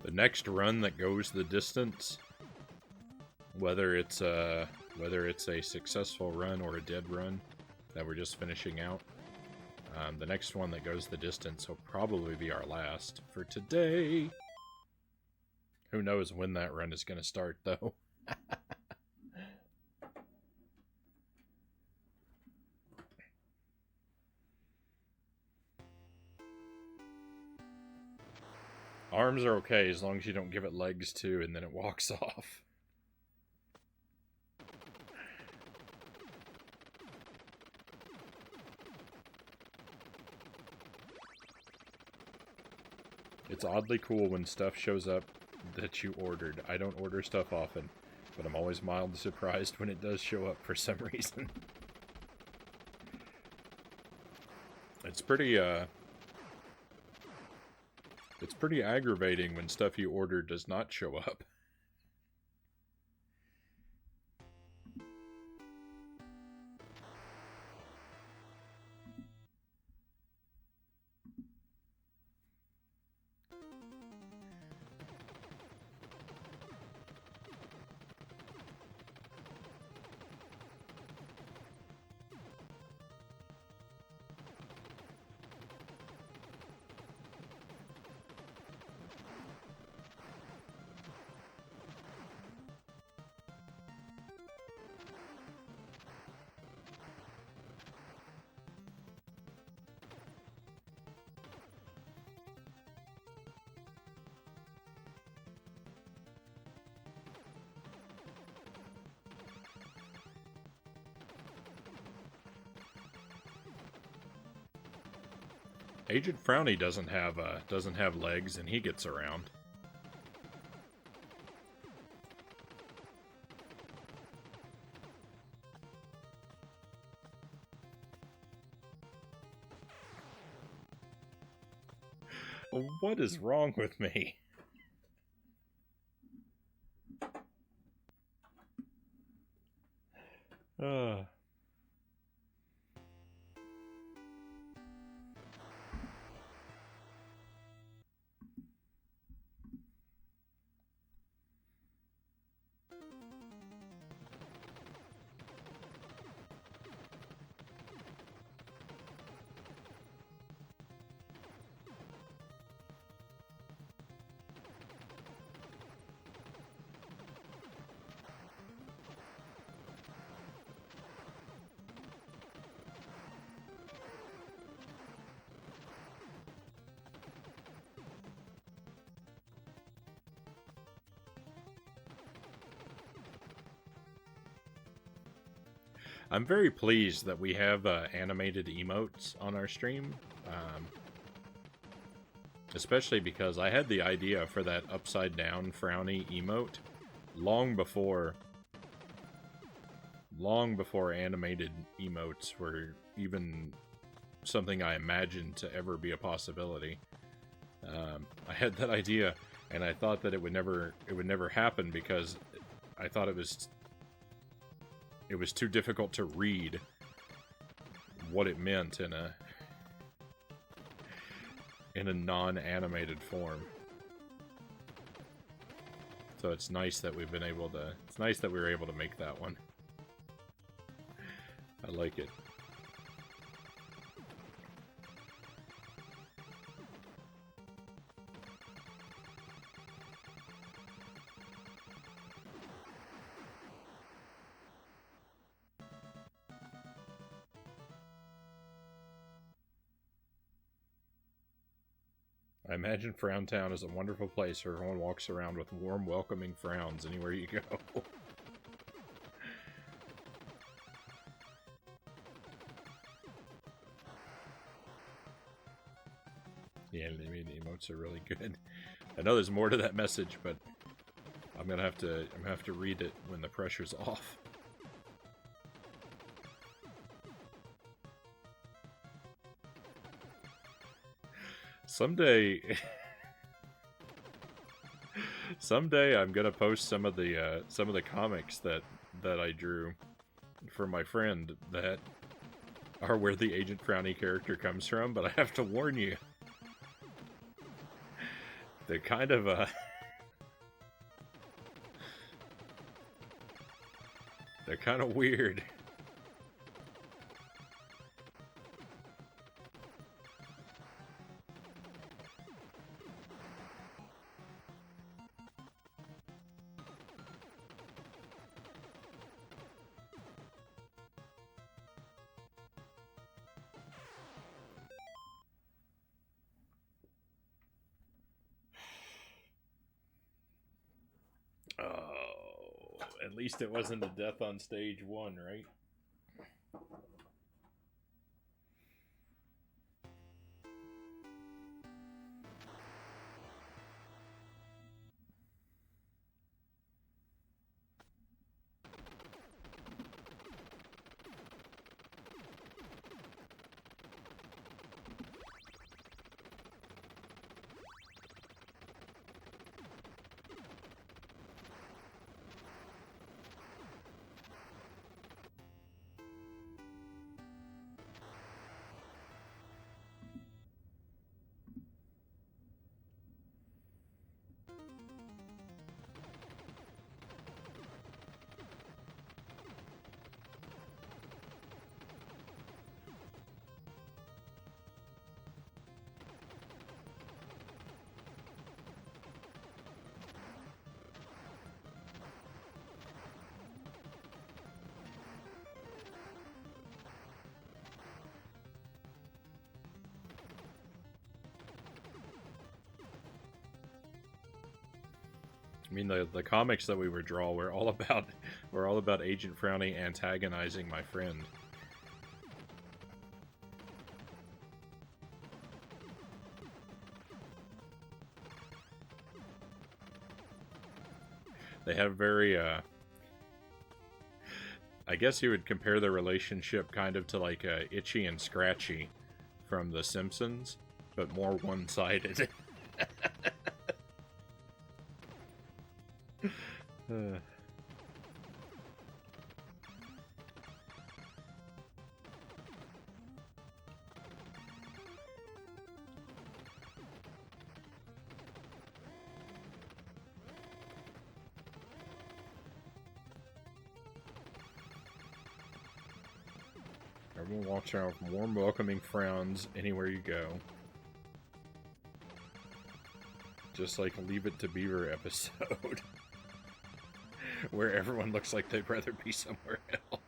The next run that goes the distance, whether it's a successful run or a dead run that we're just finishing out, the next one that goes the distance will probably be our last for today. Who knows when that run is going to start, though. Arms are okay as long as you don't give it legs too and then it walks off. It's oddly cool when stuff shows up that you ordered. I don't order stuff often, but I'm always mildly surprised when it does show up for some reason. It's pretty aggravating when stuff you order does not show up. Agent Frownie doesn't have legs, and he gets around. What is wrong with me? I'm very pleased that we have animated emotes on our stream. Especially because I had the idea for that upside down frowny emote long before animated emotes were even something I imagined to ever be a possibility. I had that idea, and I thought that it would never happen because I thought it was too difficult to read what it meant in a non-animated form. So it's nice that we've been able to. It's nice that we were able to make that one. I like it. I imagine Frowntown is a wonderful place where everyone walks around with warm, welcoming frowns anywhere you go. The animated emotes are really good. I know there's more to that message, but I'm gonna have to read it when the pressure's off. Someday I'm gonna post some of the comics that I drew for my friend that are where the Agent Frownie character comes from, but I have to warn you, they're kind of they're kind of weird. Oh, at least it wasn't a death on stage 1, right? I mean, the comics that we would draw were all about Agent Frownie antagonizing my friend. They have very, I guess you would compare their relationship kind of to like Itchy and Scratchy from The Simpsons, but more one-sided. Everyone walks around with warm, welcoming frowns anywhere you go. Just like a Leave It to Beaver episode. Where everyone looks like they'd rather be somewhere else.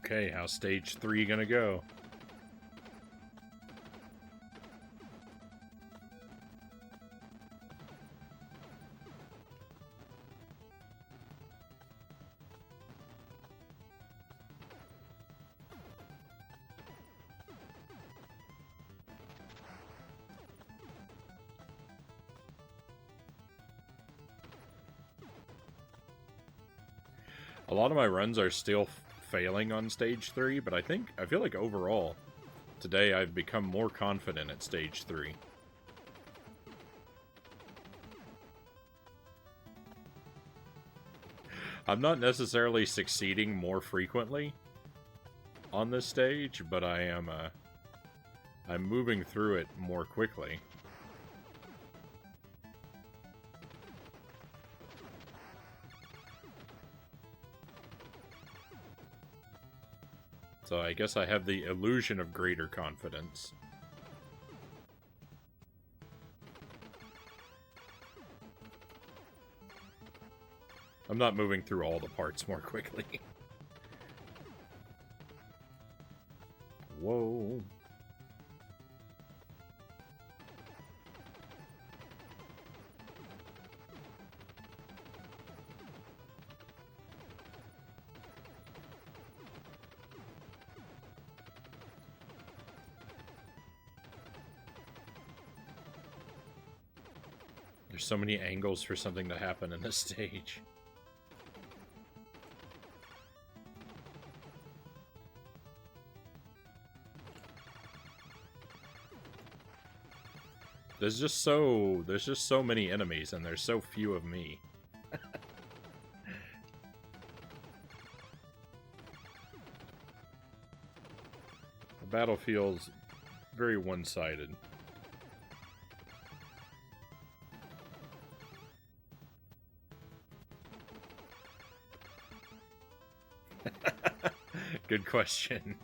Okay, how's stage 3 gonna go? A lot of my runs are still failing on stage 3, but I feel like overall, today I've become more confident at stage 3. I'm not necessarily succeeding more frequently on this stage, but I'm moving through it more quickly. So I guess I have the illusion of greater confidence. I'm not moving through all the parts more quickly. Whoa. There's so many angles for something to happen in this stage. There's just so many enemies, and there's so few of me. The battle feels very one-sided. Good question.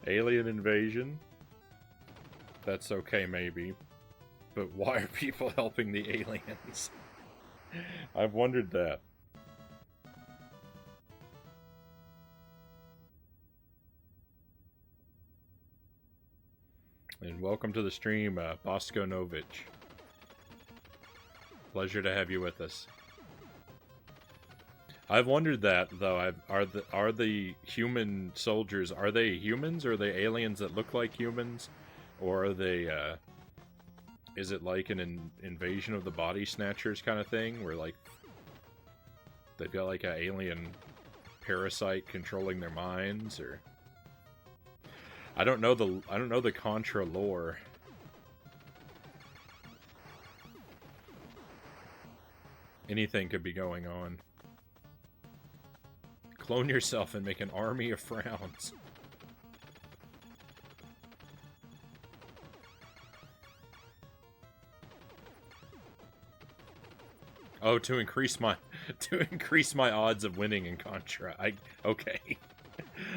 Alien invasion? That's okay, maybe. But why are people helping the aliens? I've wondered that. And welcome to the stream, Bosco Novich. Pleasure to have you with us. I've wondered that, though. Are the human soldiers, are they humans, or are they aliens that look like humans? Or are they, is it like an invasion of the body snatchers kind of thing, where, like, they've got, like, an alien parasite controlling their minds, or... I don't know the Contra lore. Anything could be going on. Clone yourself and make an army of frowns. Oh, to increase my odds of winning in Contra. Okay.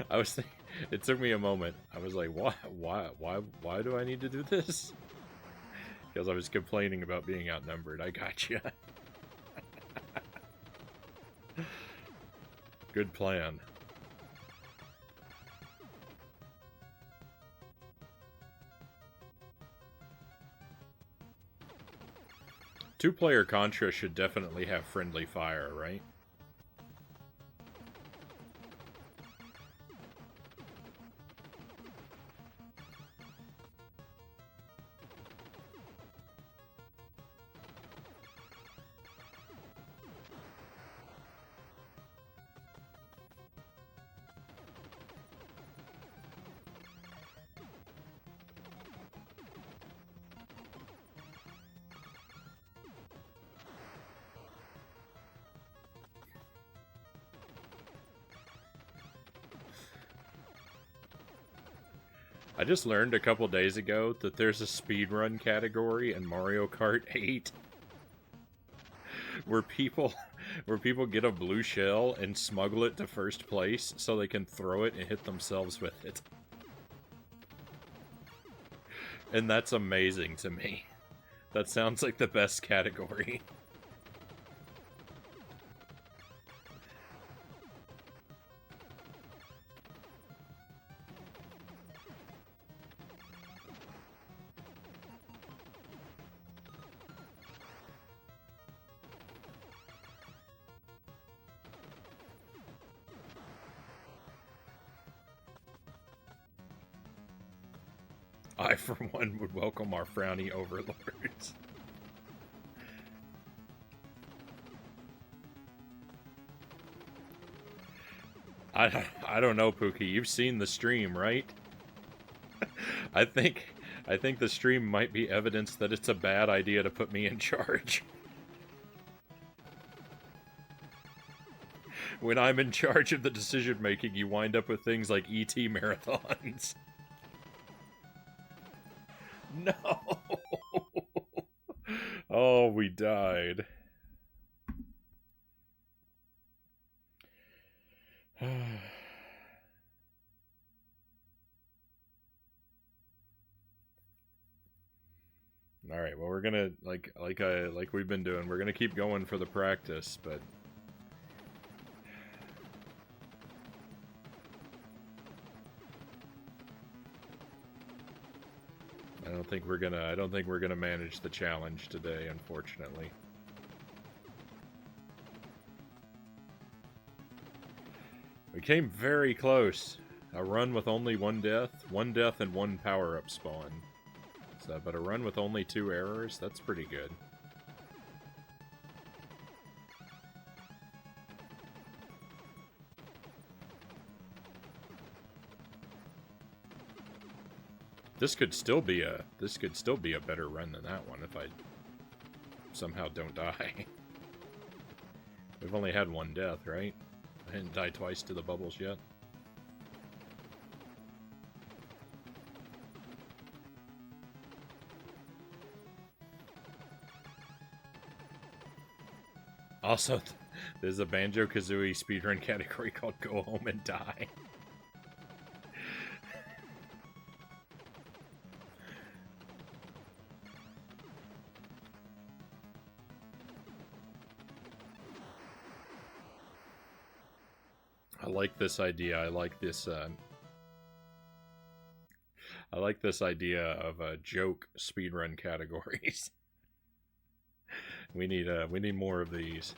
I was thinking, it took me a moment. I was like, why do I need to do this? Because I was complaining about being outnumbered. I gotcha. Good plan. Two-player Contra should definitely have friendly fire, right? I just learned a couple days ago that there's a speedrun category in Mario Kart 8 where people get a blue shell and smuggle it to first place so they can throw it and hit themselves with it. And that's amazing to me. That sounds like the best category. I, for one, would welcome our Frownie overlords. I don't know, Pookie. You've seen the stream, right? I think the stream might be evidence that it's a bad idea to put me in charge. When I'm in charge of the decision-making, you wind up with things like ET marathons. No! Oh, we died. Alright, well, we're gonna, like we've been doing, we're gonna keep going for the practice, but... I don't think we're gonna manage the challenge today, unfortunately. We came very close. A run with only one death and one power-up spawn. So, but a run with only 2 errors, that's pretty good. This could still be a better run than that one if I somehow don't die. We've only had one death, right? I didn't die twice to the bubbles yet. Also, there's a Banjo-Kazooie speedrun category called Go Home and Die. I like this idea. I like this idea of joke speedrun categories. We need more of these.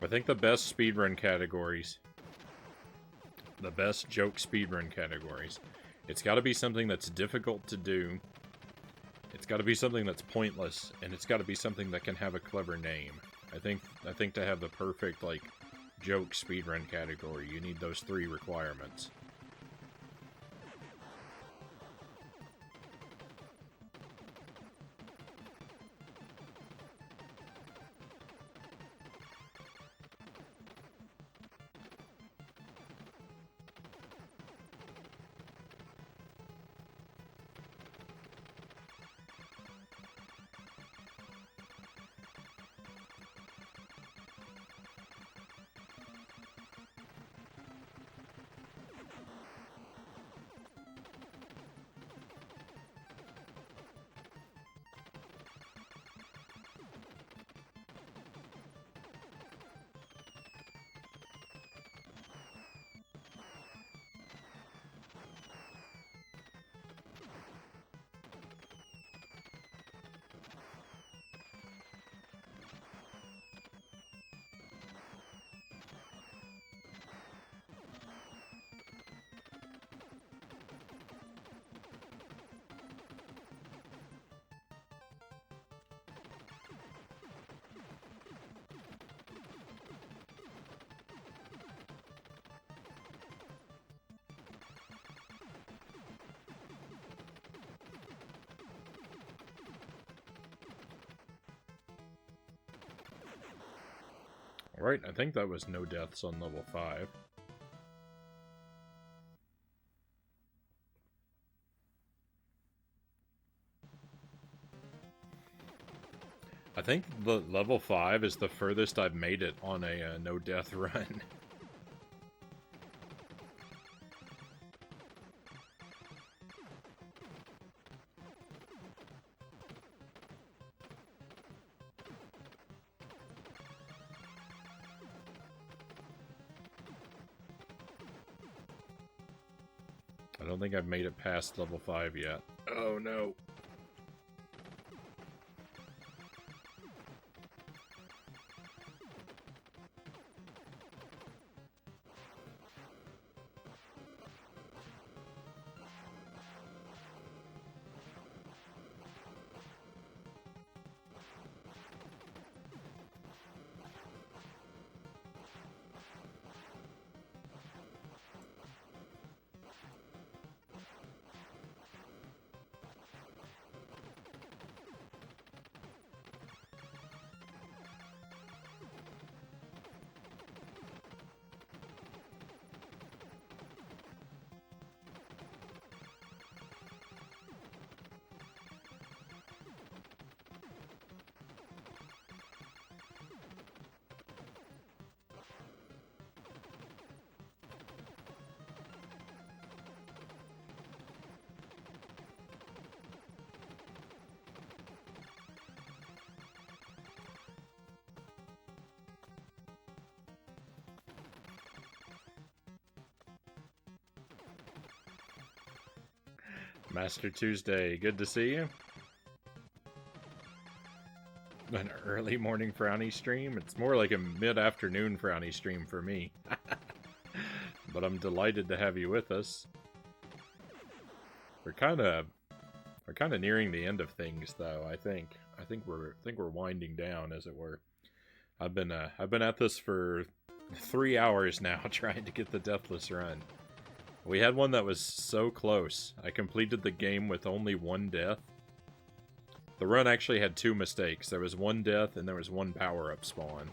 I think the best speedrun categories, the best joke speedrun categories, it's got to be something that's difficult to do, it's got to be something that's pointless, and it's got to be something that can have a clever name. I think to have the perfect, like, joke speedrun category, you need those 3 requirements. Right, I think that was no deaths on level 5. I think the level 5 is the furthest I've made it on a no-death run. I don't think I've made it past level 5 yet. Oh no. Master Tuesday, good to see you. An early morning Frownie stream? It's more like a mid-afternoon Frownie stream for me. But I'm delighted to have you with us. We're kind of nearing the end of things, though. I think we're winding down, as it were. I've been at this for 3 hours now, trying to get the deathless run. We had one that was so close. I completed the game with only 1 death. The run actually had 2 mistakes. There was 1 death and there was 1 power-up spawn.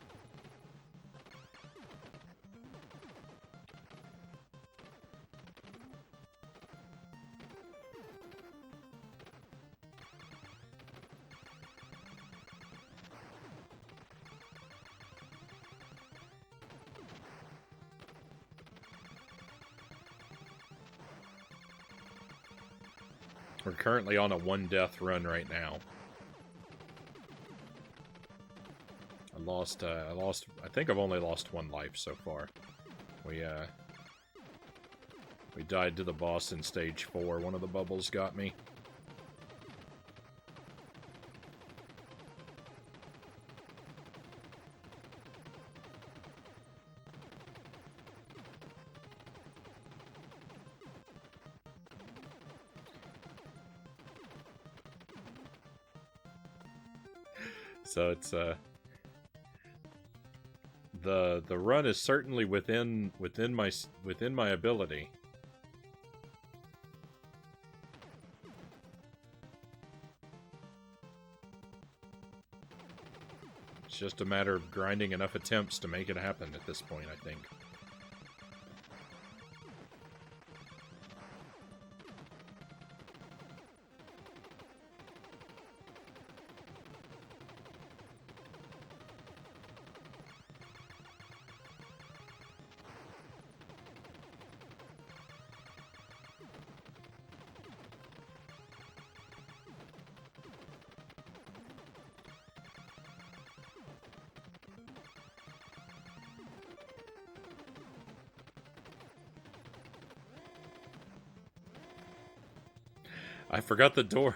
We're currently on a 1 death run right now. I think I've only lost 1 life so far. We died to the boss in stage 4. One of the bubbles got me. So it's the run is certainly within my ability. It's just a matter of grinding enough attempts to make it happen at this point, I think. I forgot the door.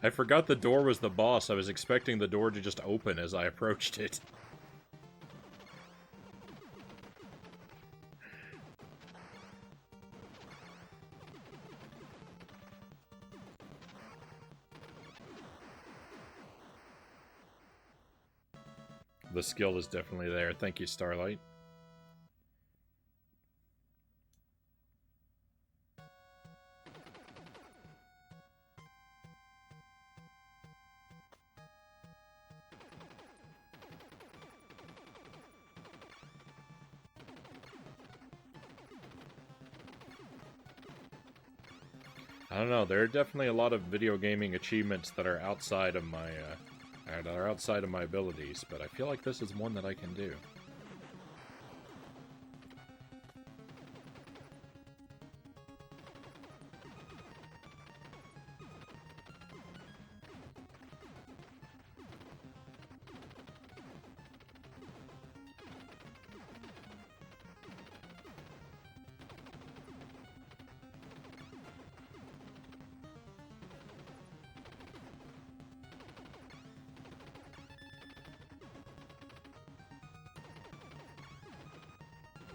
I forgot the door was the boss. I was expecting the door to just open as I approached it. The skill is definitely there. Thank you, Starlight. I don't know. There are definitely a lot of video gaming achievements that are outside of my abilities, but I feel like this is one that I can do.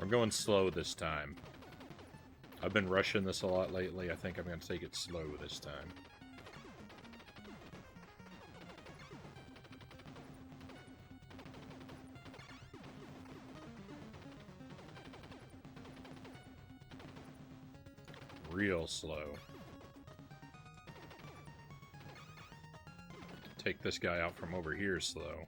We're going slow this time. I've been rushing this a lot lately. I think I'm going to take it slow this time. Real slow. Take this guy out from over here slow.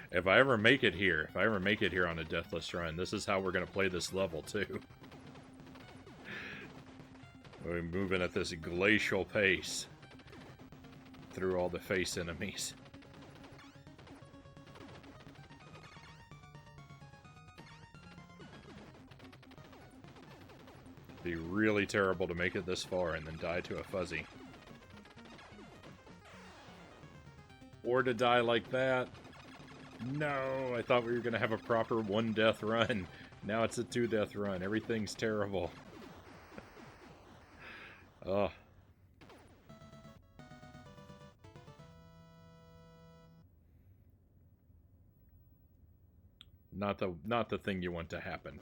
If I ever make it here on a deathless run, this is how we're going to play this level, too. We're moving at this glacial pace through all the face enemies. Be really terrible to make it this far and then die to a fuzzy. Or to die like that. No, I thought we were going to have a proper 1-death run. Now it's a 2-death run. Everything's terrible. Ugh. Not the thing you want to happen.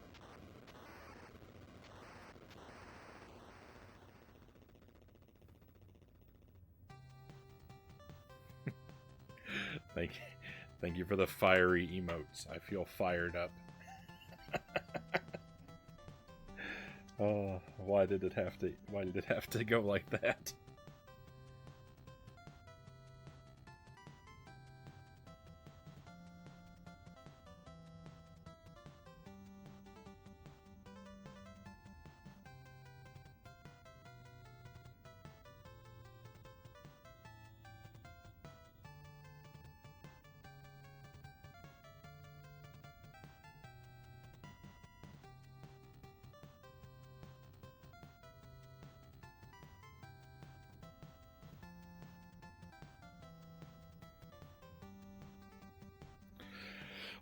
Thank you for the fiery emotes. I feel fired up. Oh, why did it have to go like that?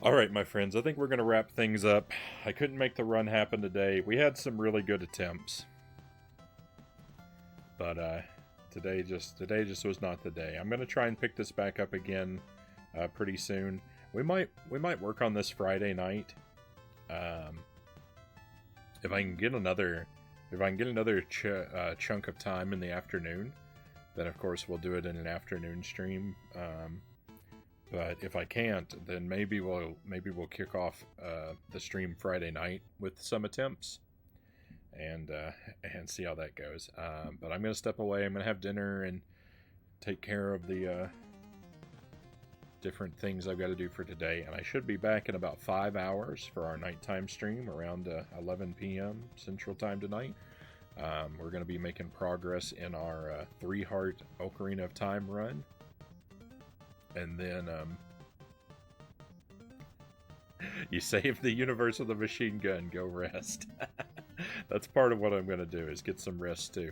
Alright, my friends, I think we're going to wrap things up. I couldn't make the run happen today. We had some really good attempts. But today just was not the day. I'm going to try and pick this back up again pretty soon. We might work on this Friday night. If I can get another chunk of time in the afternoon, then of course we'll do it in an afternoon stream. But if I can't, then maybe we'll kick off the stream Friday night with some attempts, and see how that goes. But I'm gonna step away. I'm gonna have dinner and take care of the different things I've got to do for today. And I should be back in about 5 hours for our nighttime stream around 11 p.m. Central Time tonight. We're gonna be making progress in our 3-heart Ocarina of Time run. And then, you save the universe with a machine gun, go rest. That's part of what I'm going to do, is get some rest too.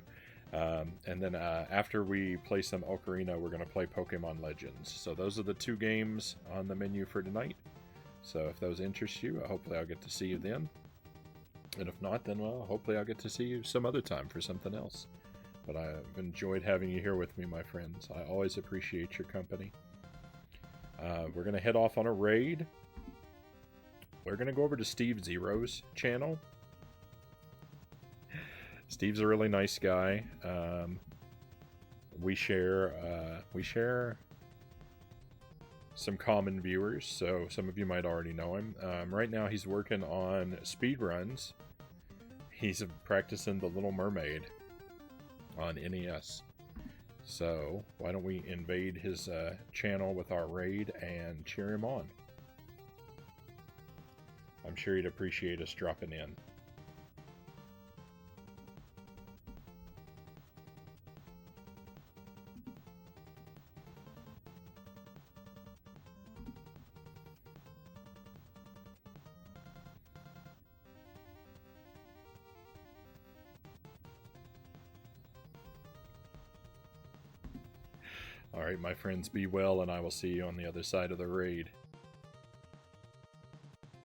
And then after we play some Ocarina, we're going to play Pokemon Legends. So those are the 2 games on the menu for tonight. So if those interest you, hopefully I'll get to see you then. And if not, then, well, hopefully I'll get to see you some other time for something else. But I've enjoyed having you here with me, my friends. I always appreciate your company. We're going to head off on a raid. We're going to go over to Steve Zero's channel. Steve's a really nice guy. We share some common viewers, so some of you might already know him. Right now he's working on speedruns. He's practicing The Little Mermaid on NES. So, why don't we invade his channel with our raid and cheer him on? I'm sure he'd appreciate us dropping in. Alright, my friends, be well, and I will see you on the other side of the raid.